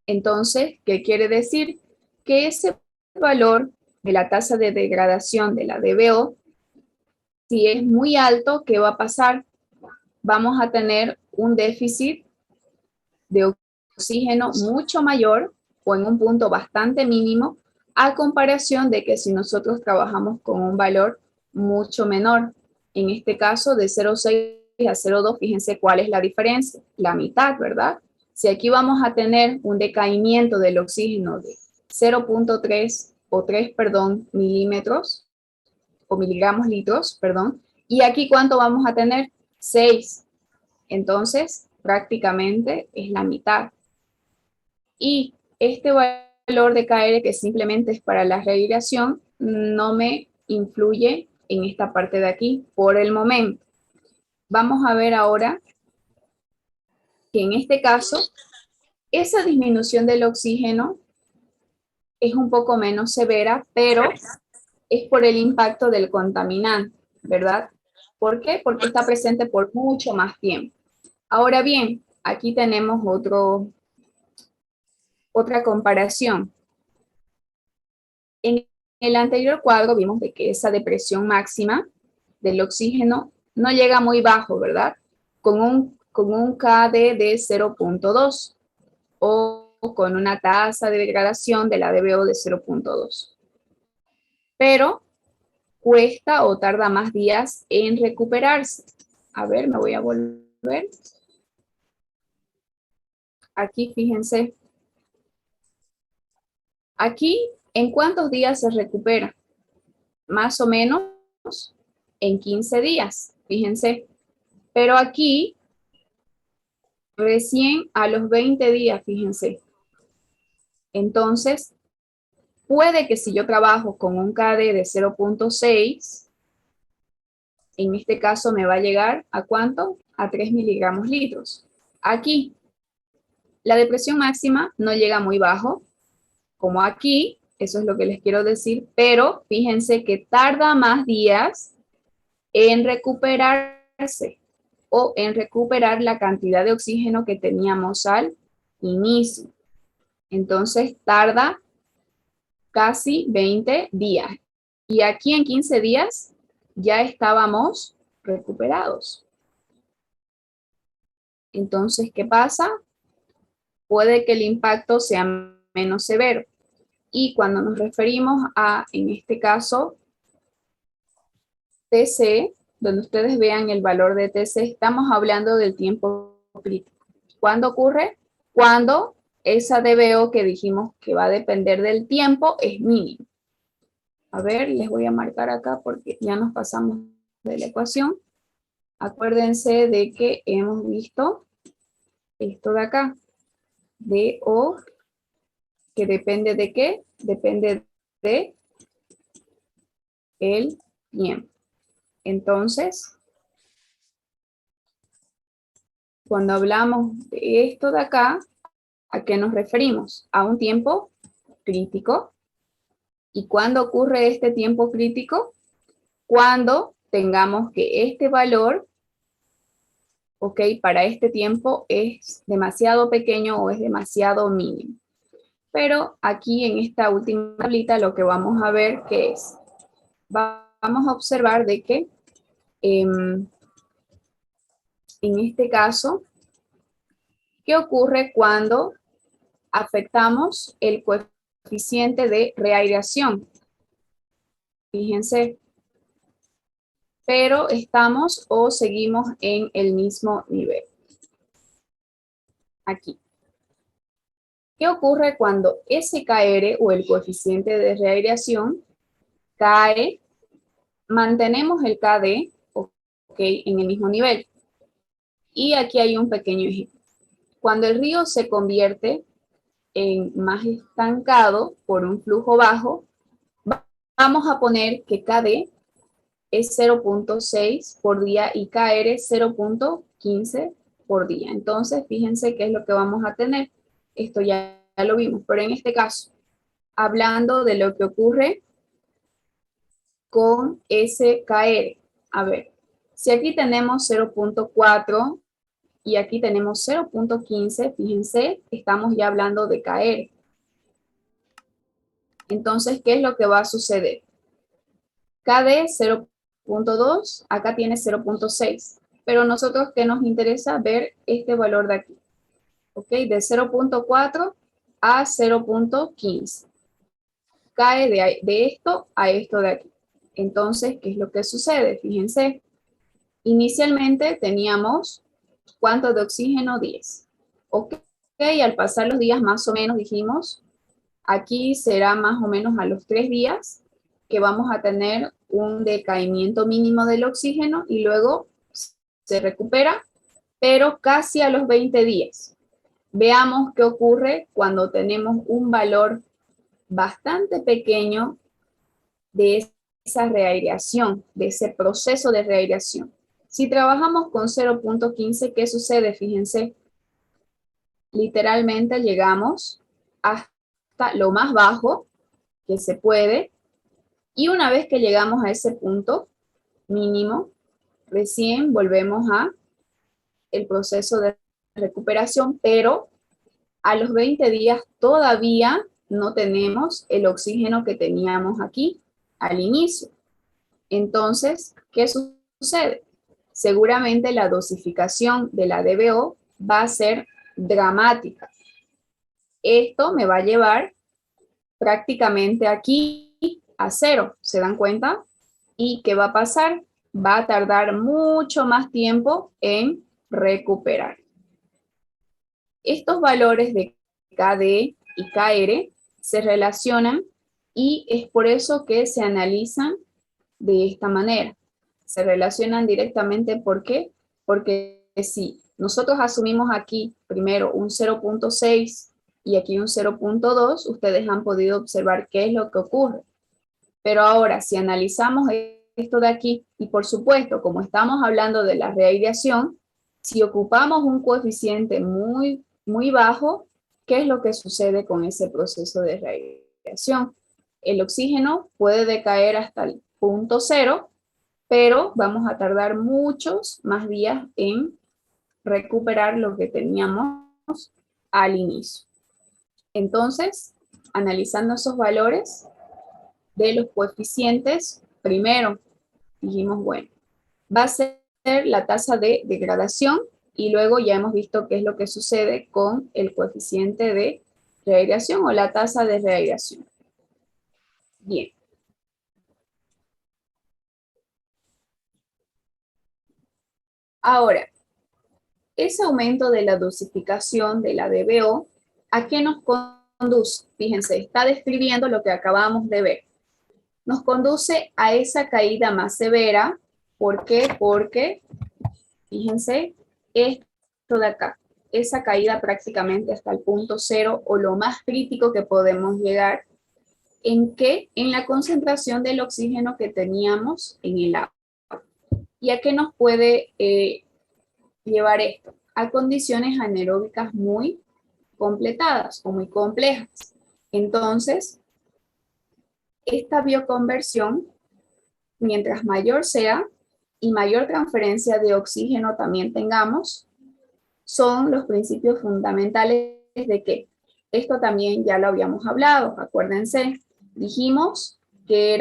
Entonces, ¿qué quiere decir? Que ese valor de la tasa de degradación de la DBO, si es muy alto, ¿qué va a pasar? Vamos a tener un déficit de oxígeno mucho mayor o en un punto bastante mínimo a comparación de que si nosotros trabajamos con un valor mucho menor. En este caso de 0,6 a 0,2, fíjense cuál es la diferencia, la mitad, ¿verdad? Si aquí vamos a tener un decaimiento del oxígeno de 0.3 o 3, perdón, milímetros o miligramos litros, perdón, y aquí ¿cuánto vamos a tener? 6. Entonces, prácticamente es la mitad. Y este valor de KR, que simplemente es para la rehydración, no me influye en esta parte de aquí por el momento. Vamos a ver ahora que en este caso, esa disminución del oxígeno es un poco menos severa, pero es por el impacto del contaminante, ¿verdad? ¿Por qué? Porque está presente por mucho más tiempo. Ahora bien, aquí tenemos otra comparación. En el anterior cuadro vimos de que esa depresión máxima del oxígeno no llega muy bajo, ¿verdad? Con un KD de 0.2 o con una tasa de degradación de la DBO de 0.2. Pero cuesta o tarda más días en recuperarse. A ver, me voy a volver. Aquí, fíjense. Aquí, ¿en cuántos días se recupera? Más o menos en 15 días, fíjense. Pero aquí, recién a los 20 días, fíjense. Entonces, puede que si yo trabajo con un KD de 0.6, en este caso me va a llegar ¿a cuánto? A 3 miligramos litros. Aquí, la depresión máxima no llega muy bajo, como aquí, eso es lo que les quiero decir, pero fíjense que tarda más días en recuperarse o en recuperar la cantidad de oxígeno que teníamos al inicio. Entonces tarda casi 20 días. Y aquí en 15 días ya estábamos recuperados. Entonces, ¿qué pasa? Puede que el impacto sea menos severo. Y cuando nos referimos a, en este caso, TC, donde ustedes vean el valor de TC, estamos hablando del tiempo crítico. ¿Cuándo ocurre? Cuando esa DBO que dijimos que va a depender del tiempo es mínimo. A ver, les voy a marcar acá porque ya nos pasamos de la ecuación. Acuérdense de que hemos visto esto de acá. DO, que depende de qué? Depende de el tiempo. Entonces, cuando hablamos de esto de acá, ¿a qué nos referimos? A un tiempo crítico. ¿Y cuándo ocurre este tiempo crítico? Cuando tengamos que este valor, ok, para este tiempo es demasiado pequeño o es demasiado mínimo. Pero aquí en esta última tablita lo que vamos a ver que es, vamos a observar de que en este caso, ¿qué ocurre cuando afectamos el coeficiente de reaireación? Fíjense, pero estamos o seguimos en el mismo nivel. aquí. ¿Qué ocurre cuando ese KR o el coeficiente de reaireación cae? Mantenemos el KD, ok, en el mismo nivel. Y aquí hay un pequeño ejemplo. Cuando el río se convierte en más estancado por un flujo bajo, vamos a poner que KD es 0.6 por día y KR 0.15 por día. Entonces, fíjense qué es lo que vamos a tener. Esto ya lo vimos, pero en este caso, hablando de lo que ocurre con SKR. A ver, si aquí tenemos 0.4 y aquí tenemos 0.15, fíjense, estamos ya hablando de KR. Entonces, ¿qué es lo que va a suceder? KD 0.2, acá tiene 0.6, pero nosotros que nos interesa ver este valor de aquí, ¿ok? De 0.4 a 0.15. Cae de esto a esto de aquí. Entonces, ¿qué es lo que sucede? Fíjense, inicialmente teníamos, ¿cuánto de oxígeno? 10. Ok, al pasar los días más o menos dijimos, aquí será más o menos a los 3 días que vamos a tener un decaimiento mínimo del oxígeno y luego se recupera, pero casi a los 20 días. Veamos qué ocurre cuando tenemos un valor bastante pequeño de esa reaireación, de ese proceso de reaireación. Si trabajamos con 0.15, ¿qué sucede? Fíjense, literalmente llegamos hasta lo más bajo que se puede, y una vez que llegamos a ese punto mínimo, recién volvemos a el proceso de recuperación, pero a los 20 días todavía no tenemos el oxígeno que teníamos aquí al inicio. Entonces, ¿qué sucede? Seguramente la dosificación de la DBO va a ser dramática. Esto me va a llevar prácticamente aquí a 0, ¿se dan cuenta? ¿Y qué va a pasar? Va a tardar mucho más tiempo en recuperar. Estos valores de KD y KR se relacionan y es por eso que se analizan de esta manera. Se relacionan directamente, ¿por qué? Porque si nosotros asumimos aquí primero un 0.6 y aquí un 0.2, ustedes han podido observar qué es lo que ocurre. Pero ahora, si analizamos esto de aquí, y por supuesto, como estamos hablando de la reaireación, si ocupamos un coeficiente muy bajo, ¿qué es lo que sucede con ese proceso de reaireación? El oxígeno puede decaer hasta el punto 0, pero vamos a tardar muchos más días en recuperar lo que teníamos al inicio. Entonces, analizando esos valores de los coeficientes, primero dijimos, bueno, va a ser la tasa de degradación y luego ya hemos visto qué es lo que sucede con el coeficiente de reaireación o la tasa de reaireación. Bien. Ahora, ese aumento de la dosificación de la DBO, ¿a qué nos conduce? Fíjense, está describiendo lo que acabamos de ver. Nos conduce a esa caída más severa. ¿Por qué? Porque, fíjense, esto de acá, esa caída prácticamente hasta el punto 0 o lo más crítico que podemos llegar, ¿en qué? En la concentración del oxígeno que teníamos en el agua. ¿Y a qué nos puede llevar esto? A condiciones anaeróbicas muy completadas o muy complejas. Entonces, esta bioconversión, mientras mayor sea y mayor transferencia de oxígeno también tengamos, son los principios fundamentales de que esto también ya lo habíamos hablado, acuérdense, dijimos que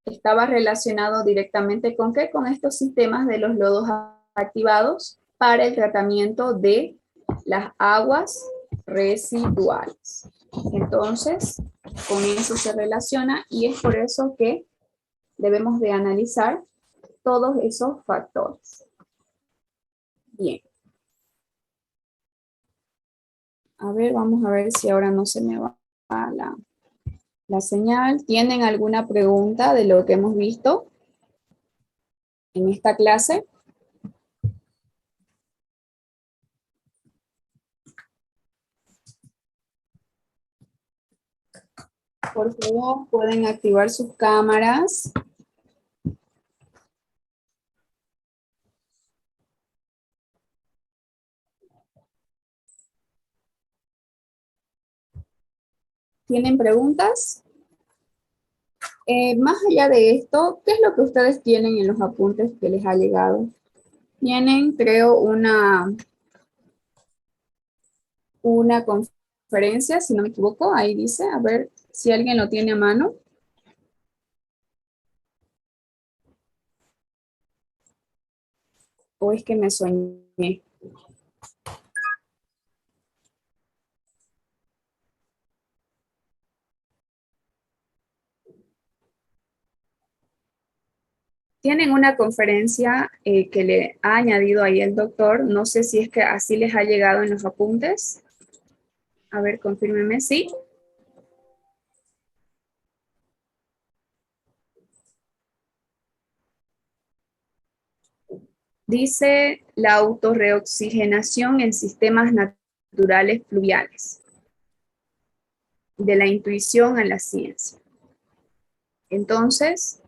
estaba relacionado directamente con ¿qué? Con estos sistemas de los lodos activados para el tratamiento de las aguas residuales. Entonces, con eso se relaciona y es por eso que debemos de analizar todos esos factores. Bien. A ver, vamos a ver si ahora no se me va la señal. ¿Tienen alguna pregunta de lo que hemos visto en esta clase? Por favor, pueden activar sus cámaras. ¿Tienen preguntas? Más allá de esto, ¿qué es lo que ustedes tienen en los apuntes que les ha llegado? Tienen, creo, una conferencia, si no me equivoco, ahí dice, a ver si alguien lo tiene a mano. ¿O es que me soñé? Tienen una conferencia que le ha añadido ahí el doctor. No sé si es que así les ha llegado en los apuntes. A ver, confírmeme, ¿sí? Dice la autorreoxigenación en sistemas naturales fluviales, de la intuición a la ciencia. Entonces,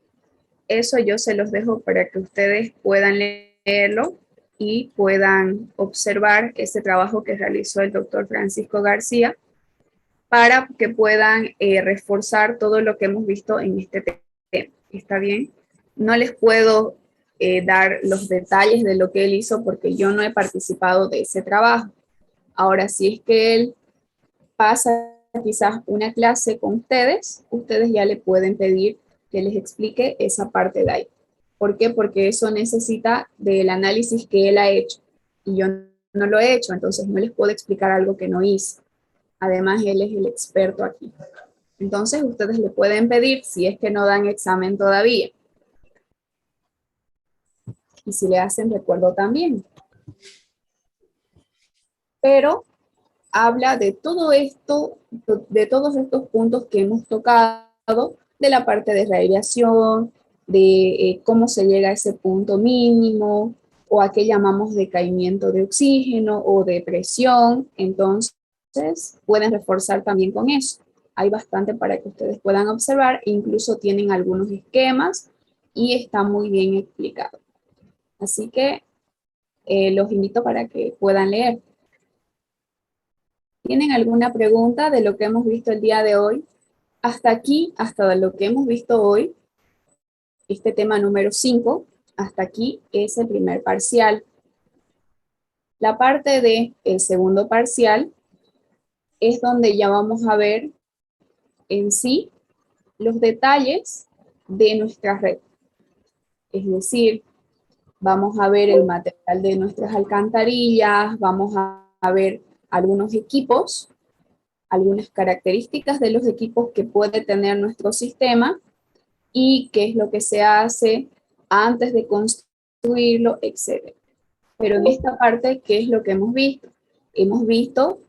eso yo se los dejo para que ustedes puedan leerlo y puedan observar ese trabajo que realizó el doctor Francisco García para que puedan reforzar todo lo que hemos visto en este tema. ¿Está bien? No les puedo dar los detalles de lo que él hizo porque yo no he participado de ese trabajo. Ahora, si es que él pasa quizás una clase con ustedes, ustedes ya le pueden pedir que les explique esa parte de ahí. ¿Por qué? Porque eso necesita del análisis que él ha hecho y yo no lo he hecho, entonces no les puedo explicar algo que no hice. Además, él es el experto aquí. Entonces, ustedes le pueden pedir si es que no dan examen todavía. Y si le hacen recuerdo también. Pero habla de todo esto, de todos estos puntos que hemos tocado, de la parte de radiación, de cómo se llega a ese punto mínimo, o a qué llamamos decaimiento de oxígeno o de presión. Entonces, pueden reforzar también con eso. Hay bastante para que ustedes puedan observar, incluso tienen algunos esquemas y está muy bien explicado. Así que los invito para que puedan leer. ¿Tienen alguna pregunta de lo que hemos visto el día de hoy? Hasta aquí, hasta lo que hemos visto hoy, este tema número 5, hasta aquí es el primer parcial. La parte del segundo parcial es donde ya vamos a ver en sí los detalles de nuestra red. Es decir, vamos a ver el material de nuestras alcantarillas, vamos a ver algunos equipos, algunas características de los equipos que puede tener nuestro sistema y qué es lo que se hace antes de construirlo, etc. Pero en esta parte, ¿qué es lo que hemos visto? Hemos visto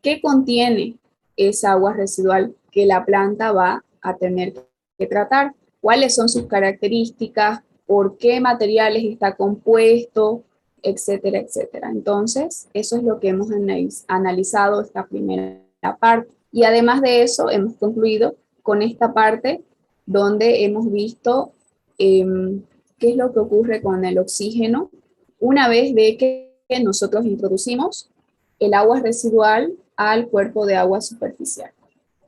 qué contiene esa agua residual que la planta va a tener que tratar, cuáles son sus características, por qué materiales está compuesto, etcétera, etcétera. Entonces, eso es lo que hemos analizado esta primera parte. Y además de eso, hemos concluido con esta parte donde hemos visto qué es lo que ocurre con el oxígeno una vez de que nosotros introducimos el agua residual al cuerpo de agua superficial.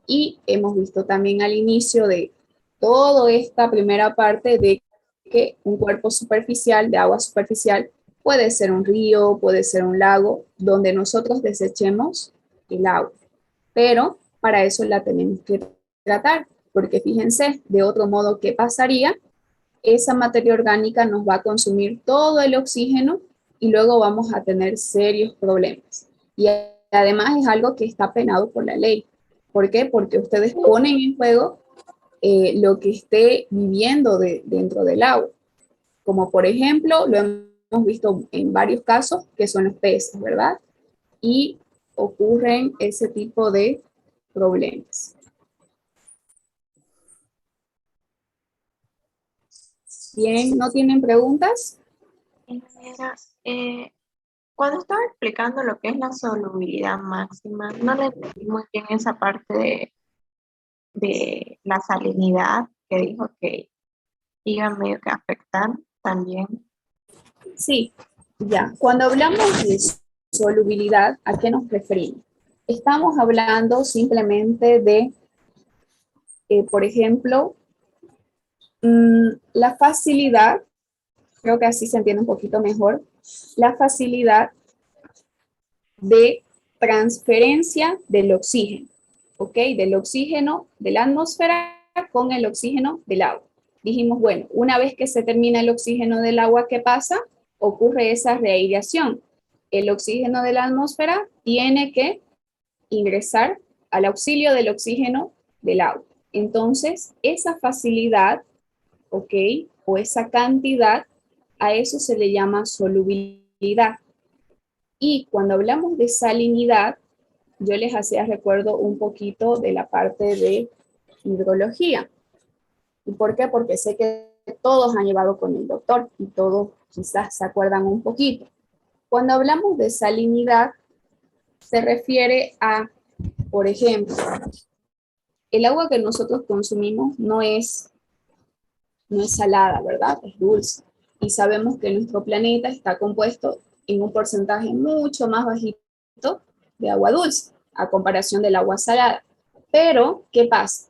Y hemos visto también al inicio de toda esta primera parte de que un cuerpo superficial, de agua superficial, puede ser un río, puede ser un lago, donde nosotros desechemos el agua. Pero para eso la tenemos que tratar, porque fíjense, de otro modo, ¿qué pasaría? Esa materia orgánica nos va a consumir todo el oxígeno y luego vamos a tener serios problemas. Y además es algo que está penado por la ley. ¿Por qué? Porque ustedes ponen en juego lo que esté viviendo dentro del agua. Como por ejemplo, lo hemos visto en varios casos, que son los peces, ¿verdad? Y ocurren ese tipo de problemas. Bien, ¿no tienen preguntas? Ingeniera, cuando estaba explicando lo que es la solubilidad máxima, no le entendí muy bien esa parte de la salinidad que dijo que iba medio que a afectar también. Sí, ya. Cuando hablamos de solubilidad, ¿a qué nos referimos? Estamos hablando simplemente de, por ejemplo, la facilidad, creo que así se entiende un poquito mejor, la facilidad de transferencia del oxígeno, ¿ok? Del oxígeno de la atmósfera con el oxígeno del agua. Dijimos, bueno, una vez que se termina el oxígeno del agua, ¿qué pasa? Ocurre esa reaireación. El oxígeno de la atmósfera tiene que ingresar al auxilio del oxígeno del agua. Entonces, esa facilidad, ¿ok? O esa cantidad, a eso se le llama solubilidad. Y cuando hablamos de salinidad, yo les hacía recuerdo un poquito de la parte de hidrología. ¿Y por qué? Porque sé que todos han llevado con el doctor y todos quizás se acuerdan un poquito. Cuando hablamos de salinidad, se refiere a, por ejemplo, el agua que nosotros consumimos no es salada, ¿verdad? Es dulce. Y sabemos que nuestro planeta está compuesto en un porcentaje mucho más bajito de agua dulce, a comparación del agua salada. Pero, ¿qué pasa?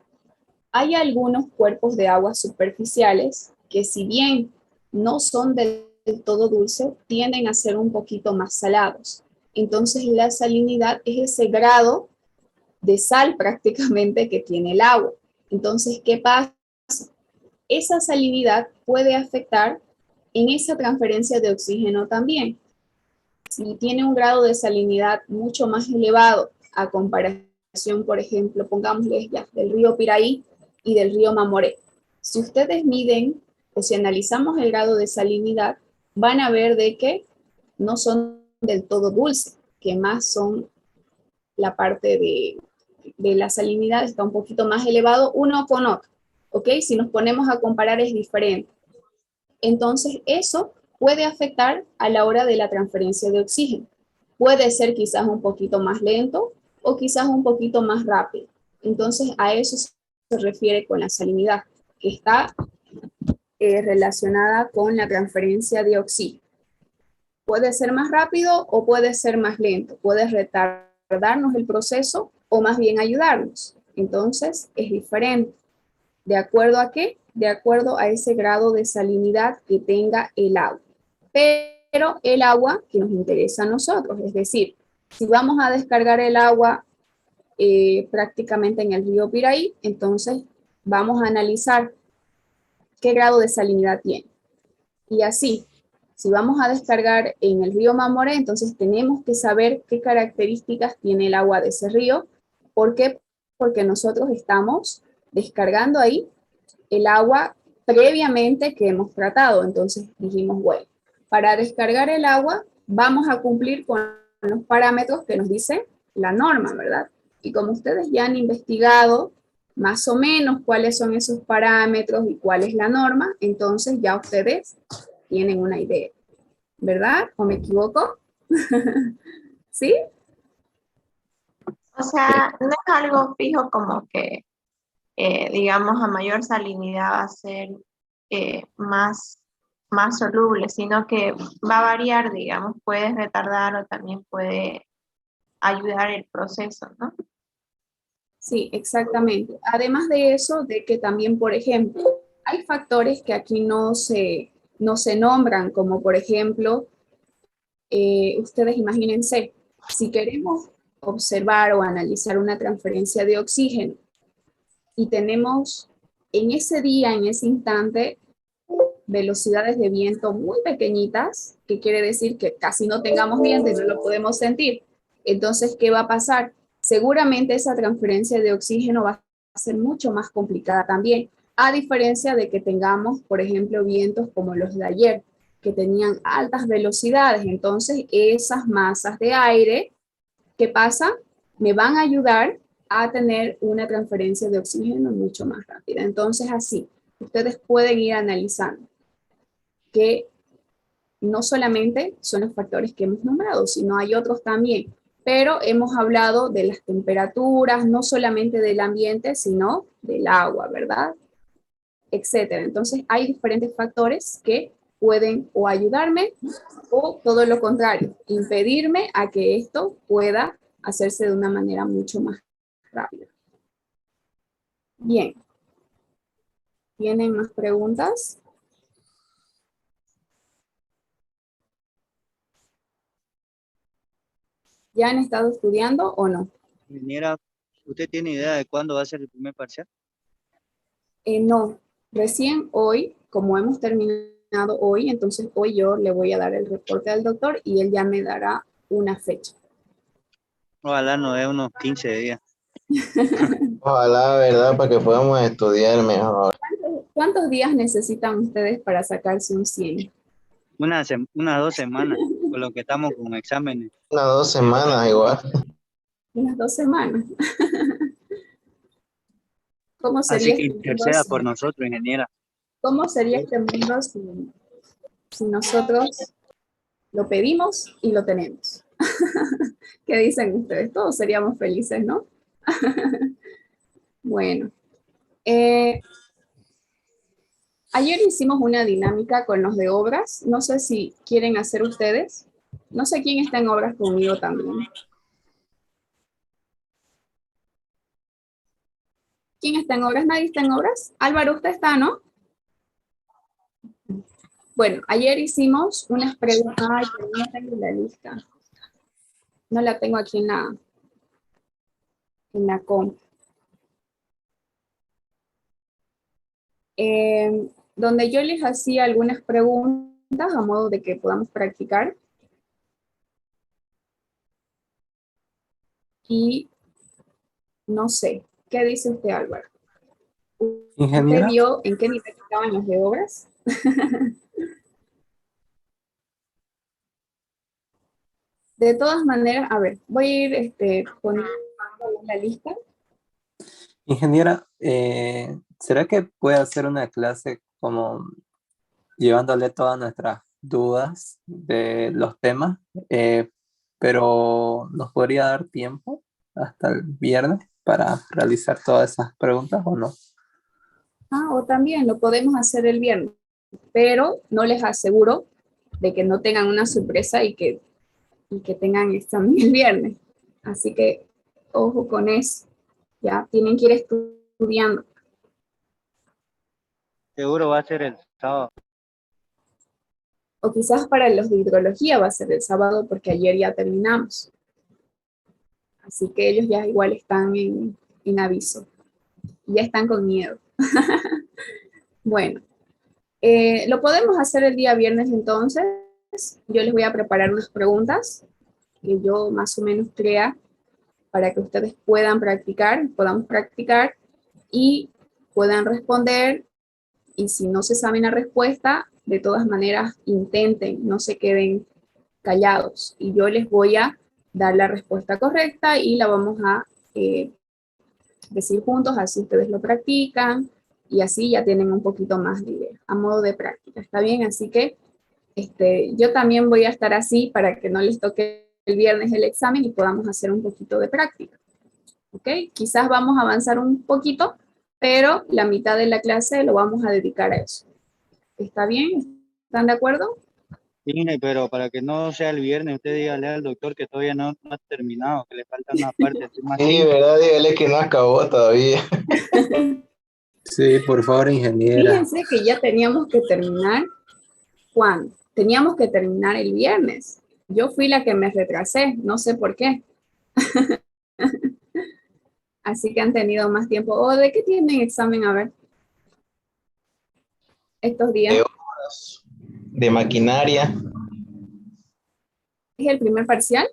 Hay algunos cuerpos de agua superficiales que, si bien no son del todo dulces, tienden a ser un poquito más salados. Entonces, la salinidad es ese grado de sal prácticamente que tiene el agua. Entonces, ¿qué pasa? Esa salinidad puede afectar en esa transferencia de oxígeno también. Si tiene un grado de salinidad mucho más elevado a comparación, por ejemplo, pongámosle ya, del río Piraí y del río Mamoré. Si ustedes miden o si analizamos el grado de salinidad, van a ver de que no son del todo dulces, que más son la parte de la salinidad, está un poquito más elevado uno con otro. ¿Ok? Si nos ponemos a comparar es diferente. Entonces, eso puede afectar a la hora de la transferencia de oxígeno. Puede ser quizás un poquito más lento o quizás un poquito más rápido. Entonces, a eso se refiere con la salinidad, que está relacionada con la transferencia de oxígeno. Puede ser más rápido o puede ser más lento. Puede retardarnos el proceso o más bien ayudarnos. Entonces, es diferente. ¿De acuerdo a qué? De acuerdo a ese grado de salinidad que tenga el agua. Pero el agua que nos interesa a nosotros, es decir, si vamos a descargar el agua prácticamente en el río Piraí, entonces vamos a analizar qué grado de salinidad tiene. Y así, si vamos a descargar en el río Mamoré, entonces tenemos que saber qué características tiene el agua de ese río. ¿Por qué? Porque nosotros estamos descargando ahí el agua previamente que hemos tratado. Entonces dijimos, bueno, para descargar el agua vamos a cumplir con los parámetros que nos dice la norma, ¿verdad? Y como ustedes ya han investigado más o menos cuáles son esos parámetros y cuál es la norma, entonces ya ustedes tienen una idea, ¿verdad? ¿O me equivoco? ¿Sí? O sea, no es algo fijo como que, digamos, a mayor salinidad va a ser más soluble, sino que va a variar, digamos, puede retardar o también puede ayudar el proceso, ¿no? Sí, exactamente. Además de eso, de que también, por ejemplo, hay factores que aquí no se nombran, como por ejemplo, ustedes imagínense, si queremos observar o analizar una transferencia de oxígeno y tenemos en ese día, en ese instante, velocidades de viento muy pequeñitas, que quiere decir que casi no tengamos viento y no lo podemos sentir. Entonces, ¿qué va a pasar? Seguramente esa transferencia de oxígeno va a ser mucho más complicada también, a diferencia de que tengamos, por ejemplo, vientos como los de ayer, que tenían altas velocidades. Entonces, esas masas de aire ¿Qué pasa? Me van a ayudar a tener una transferencia de oxígeno mucho más rápida. Entonces, así, ustedes pueden ir analizando que no solamente son los factores que hemos nombrado, sino hay otros también. Pero hemos hablado de las temperaturas, no solamente del ambiente, sino del agua, ¿verdad? Etcétera. Entonces, hay diferentes factores que pueden o ayudarme o todo lo contrario, impedirme a que esto pueda hacerse de una manera mucho más rápida. Bien. ¿Tienen más preguntas? ¿Ya han estado estudiando o no? Ingeniera, ¿usted tiene idea de cuándo va a ser el primer parcial? No, recién hoy, como hemos terminado hoy, entonces hoy yo le voy a dar el reporte al doctor y él ya me dará una fecha. Ojalá no dé unos 15 días. Ojalá, ¿verdad? Para que podamos estudiar mejor. ¿Cuántos días necesitan ustedes para sacarse un 100? Unas 2 semanas, con lo que estamos con exámenes. Unas 2 semanas igual. Unas 2 semanas. ¿Cómo Así sería que este mundo interceda por nosotros, ingeniera. ¿Cómo sería este mundo si nosotros lo pedimos y lo tenemos? ¿Qué dicen ustedes? Todos seríamos felices, ¿no? Bueno, ayer hicimos una dinámica con los de obras. No sé si quieren hacer ustedes. No sé quién está en obras conmigo también. ¿Quién está en obras? ¿Nadie está en obras? Álvaro, usted está, ¿no? Bueno, ayer hicimos unas preguntas. Ay, pero no tengo la lista. No la tengo aquí en la comp. Donde yo les hacía algunas preguntas a modo de que podamos practicar. Y no sé, ¿qué dice usted, Álvaro? ¿Usted Ingeniera, vio en qué nivel estaban los de obras? De todas maneras, a ver, voy a ir poniendo la lista. ingeniera, ¿será que puede hacer una clase como llevándole todas nuestras dudas de los temas? Pero ¿nos podría dar tiempo hasta el viernes para realizar todas esas preguntas o no? O también lo podemos hacer el viernes, pero no les aseguro de que no tengan una sorpresa y que tengan examen el viernes. Así que, ojo con eso. Ya tienen que ir estudiando. Seguro va a ser el sábado. O quizás para los de hidrología va a ser el sábado porque ayer ya terminamos. Así que ellos ya igual están en aviso. Ya están con miedo. Bueno, lo podemos hacer el día viernes entonces. Yo les voy a preparar unas preguntas que yo más o menos crea para que ustedes podamos practicar y puedan responder. Y si no se saben la respuesta, de todas maneras intenten, no se queden callados. Y yo les voy a dar la respuesta correcta y la vamos a decir juntos, así ustedes lo practican y así ya tienen un poquito más de idea, a modo de práctica. ¿Está bien? Así que yo también voy a estar así para que no les toque el viernes el examen y podamos hacer un poquito de práctica. ¿Ok? Quizás vamos a avanzar un poquito, pero la mitad de la clase lo vamos a dedicar a eso. ¿Está bien? ¿Están de acuerdo? Sí, pero para que no sea el viernes, usted dígale al doctor que todavía no ha terminado, que le falta una parte, así más Sí, simple. ¿verdad? Dígale que no acabó todavía. Sí, por favor, ingeniera. Fíjense que ya teníamos que terminar. ¿Cuándo? Teníamos que terminar el viernes. Yo fui la que me retrasé, no sé por qué. Así que han tenido más tiempo. ¿O de qué tienen examen? A ver, estos días. De obras, de maquinaria. ¿Es el primer parcial?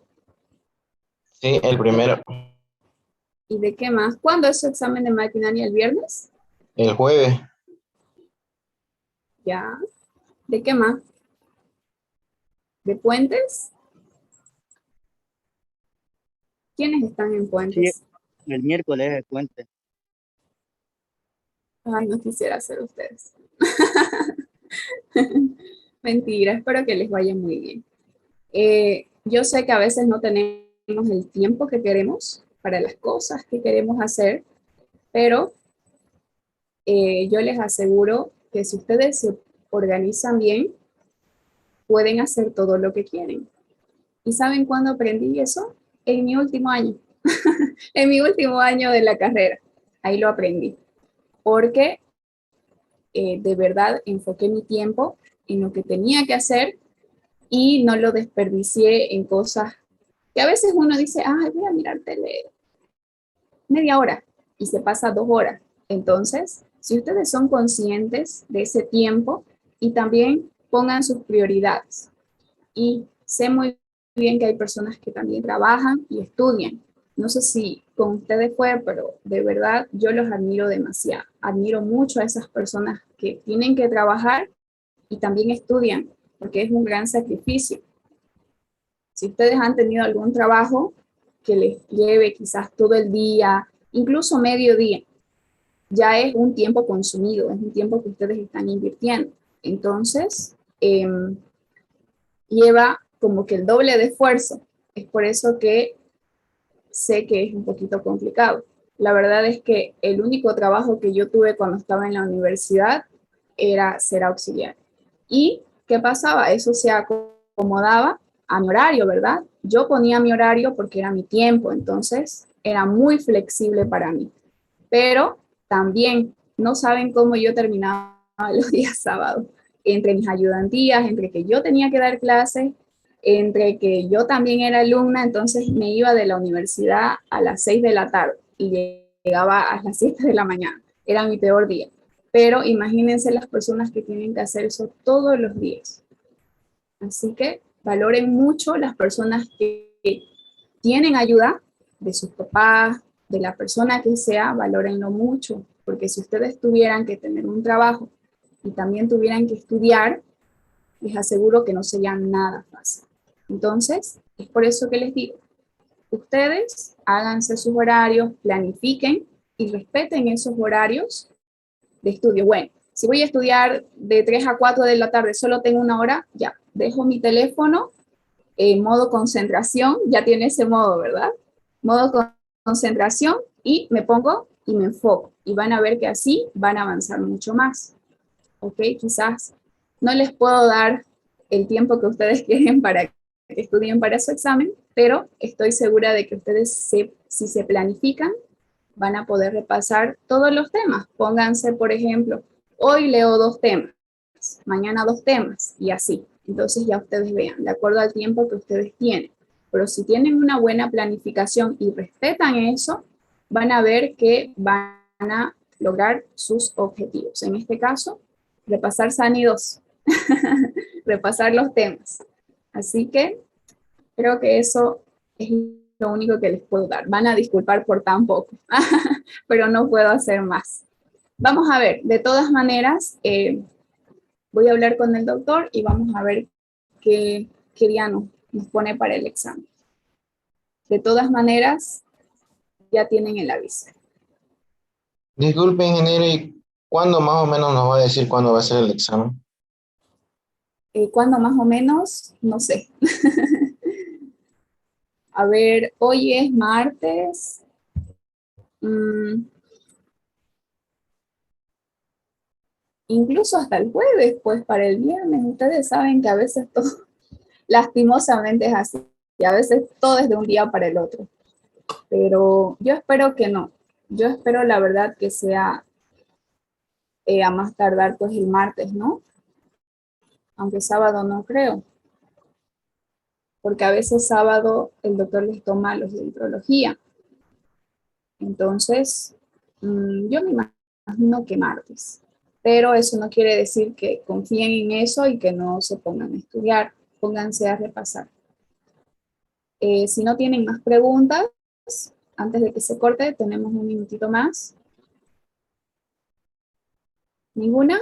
Sí, el primero. ¿Y de qué más? ¿Cuándo es su examen de maquinaria? ¿El viernes? El jueves. Ya. ¿De qué más? ¿De puentes? ¿Quiénes están en Sí, puentes? el miércoles es el puente. Ay, no quisiera ser ustedes. Mentira, espero que les vaya muy bien. Yo sé que a veces no tenemos el tiempo que queremos para las cosas que queremos hacer, pero yo les aseguro que si ustedes se organizan bien, pueden hacer todo lo que quieren. ¿Y saben cuándo aprendí eso? En mi último año, en mi último año de la carrera. Ahí lo aprendí, porque de verdad enfoqué mi tiempo en lo que tenía que hacer y no lo desperdicié en cosas que a veces uno dice, ah, voy a mirar tele media hora y se pasa 2 horas. Entonces, si ustedes son conscientes de ese tiempo y también pongan sus prioridades. Y sé muy bien que hay personas que también trabajan y estudian. No sé si con ustedes fue, pero de verdad yo los admiro demasiado. Admiro mucho a esas personas que tienen que trabajar y también estudian, porque es un gran sacrificio. Si ustedes han tenido algún trabajo que les lleve quizás todo el día, incluso medio día, ya es un tiempo consumido, es un tiempo que ustedes están invirtiendo. Entonces, lleva como que el doble de esfuerzo. Es por eso que sé que es un poquito complicado. La verdad es que el único trabajo que yo tuve cuando estaba en la universidad era ser auxiliar. ¿Y qué pasaba? Eso se acomodaba a mi horario, ¿verdad? Yo ponía mi horario porque era mi tiempo, entonces era muy flexible para mí. Pero también no saben cómo yo terminaba los días sábados, entre mis ayudantías, entre que yo tenía que dar clases, entre que yo también era alumna, entonces me iba de la universidad a las 6 de la tarde y llegaba a las 7 de la mañana. Era mi peor día. Pero imagínense las personas que tienen que hacer eso todos los días. Así que valoren mucho las personas que tienen ayuda de sus papás, de la persona que sea, valórenlo mucho, porque si ustedes tuvieran que tener un trabajo y también tuvieran que estudiar, les aseguro que no sería nada fácil. Entonces, es por eso que les digo, ustedes háganse sus horarios, planifiquen y respeten esos horarios de estudio. Bueno, si voy a estudiar de 3 a 4 de la tarde, solo tengo 1 hora, ya, dejo mi teléfono en modo concentración, ya tiene ese modo, ¿verdad? Modo concentración y me pongo y me enfoco. Y van a ver que así van a avanzar mucho más. ¿Ok? Quizás no les puedo dar el tiempo que ustedes quieren para que estudien para su examen, pero estoy segura de que ustedes, si se planifican, van a poder repasar todos los temas. Pónganse, por ejemplo, hoy leo 2 temas, mañana 2 temas y así. Entonces ya ustedes vean, de acuerdo al tiempo que ustedes tienen. Pero si tienen una buena planificación y respetan eso, van a ver que van a lograr sus objetivos. En este caso, repasar SANI 2, repasar los temas. Así que creo que eso es lo único que les puedo dar. Van a disculpar por tan poco, pero no puedo hacer más. Vamos a ver, de todas maneras, voy a hablar con el doctor y vamos a ver qué día nos pone para el examen. De todas maneras, ya tienen el aviso. Disculpe, ingeniero, ¿y cuándo más o menos nos va a decir cuándo va a ser el examen? ¿Cuándo más o menos? No sé. A ver, hoy es martes. Incluso hasta el jueves, pues para el viernes. Ustedes saben que a veces todo, lastimosamente es así. Y a veces todo es de un día para el otro. Pero yo espero que no. Yo espero la verdad que sea a más tardar pues el martes, ¿no? Aunque sábado no creo. Porque a veces sábado el doctor les toma los de hidrología. Entonces, yo me imagino que martes. Pero eso no quiere decir que confíen en eso y que no se pongan a estudiar. Pónganse a repasar. Si no tienen más preguntas, antes de que se corte, tenemos un minutito más. ¿Ninguna?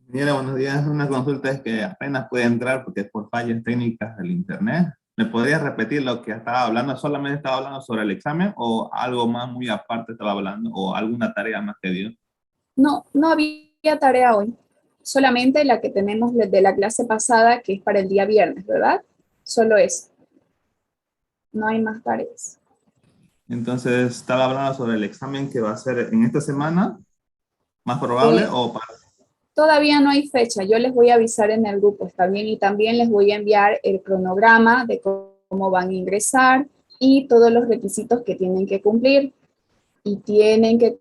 Mira, buenos días. Una consulta es que apenas puede entrar porque es por fallas técnicas del internet. ¿Me podrías repetir lo que estaba hablando? ¿Solamente estaba hablando sobre el examen o algo más muy aparte estaba hablando o alguna tarea más que dio? No, no había tarea hoy, solamente la que tenemos de la clase pasada, que es para el día viernes, ¿verdad? Solo eso, no hay más tareas. Entonces, estaba hablando sobre el examen que va a ser en esta semana, más probable, Eh, o para... Todavía no hay fecha, yo les voy a avisar en el grupo, ¿está bien? Y también les voy a enviar el cronograma de cómo van a ingresar y todos los requisitos que tienen que cumplir. Y tienen que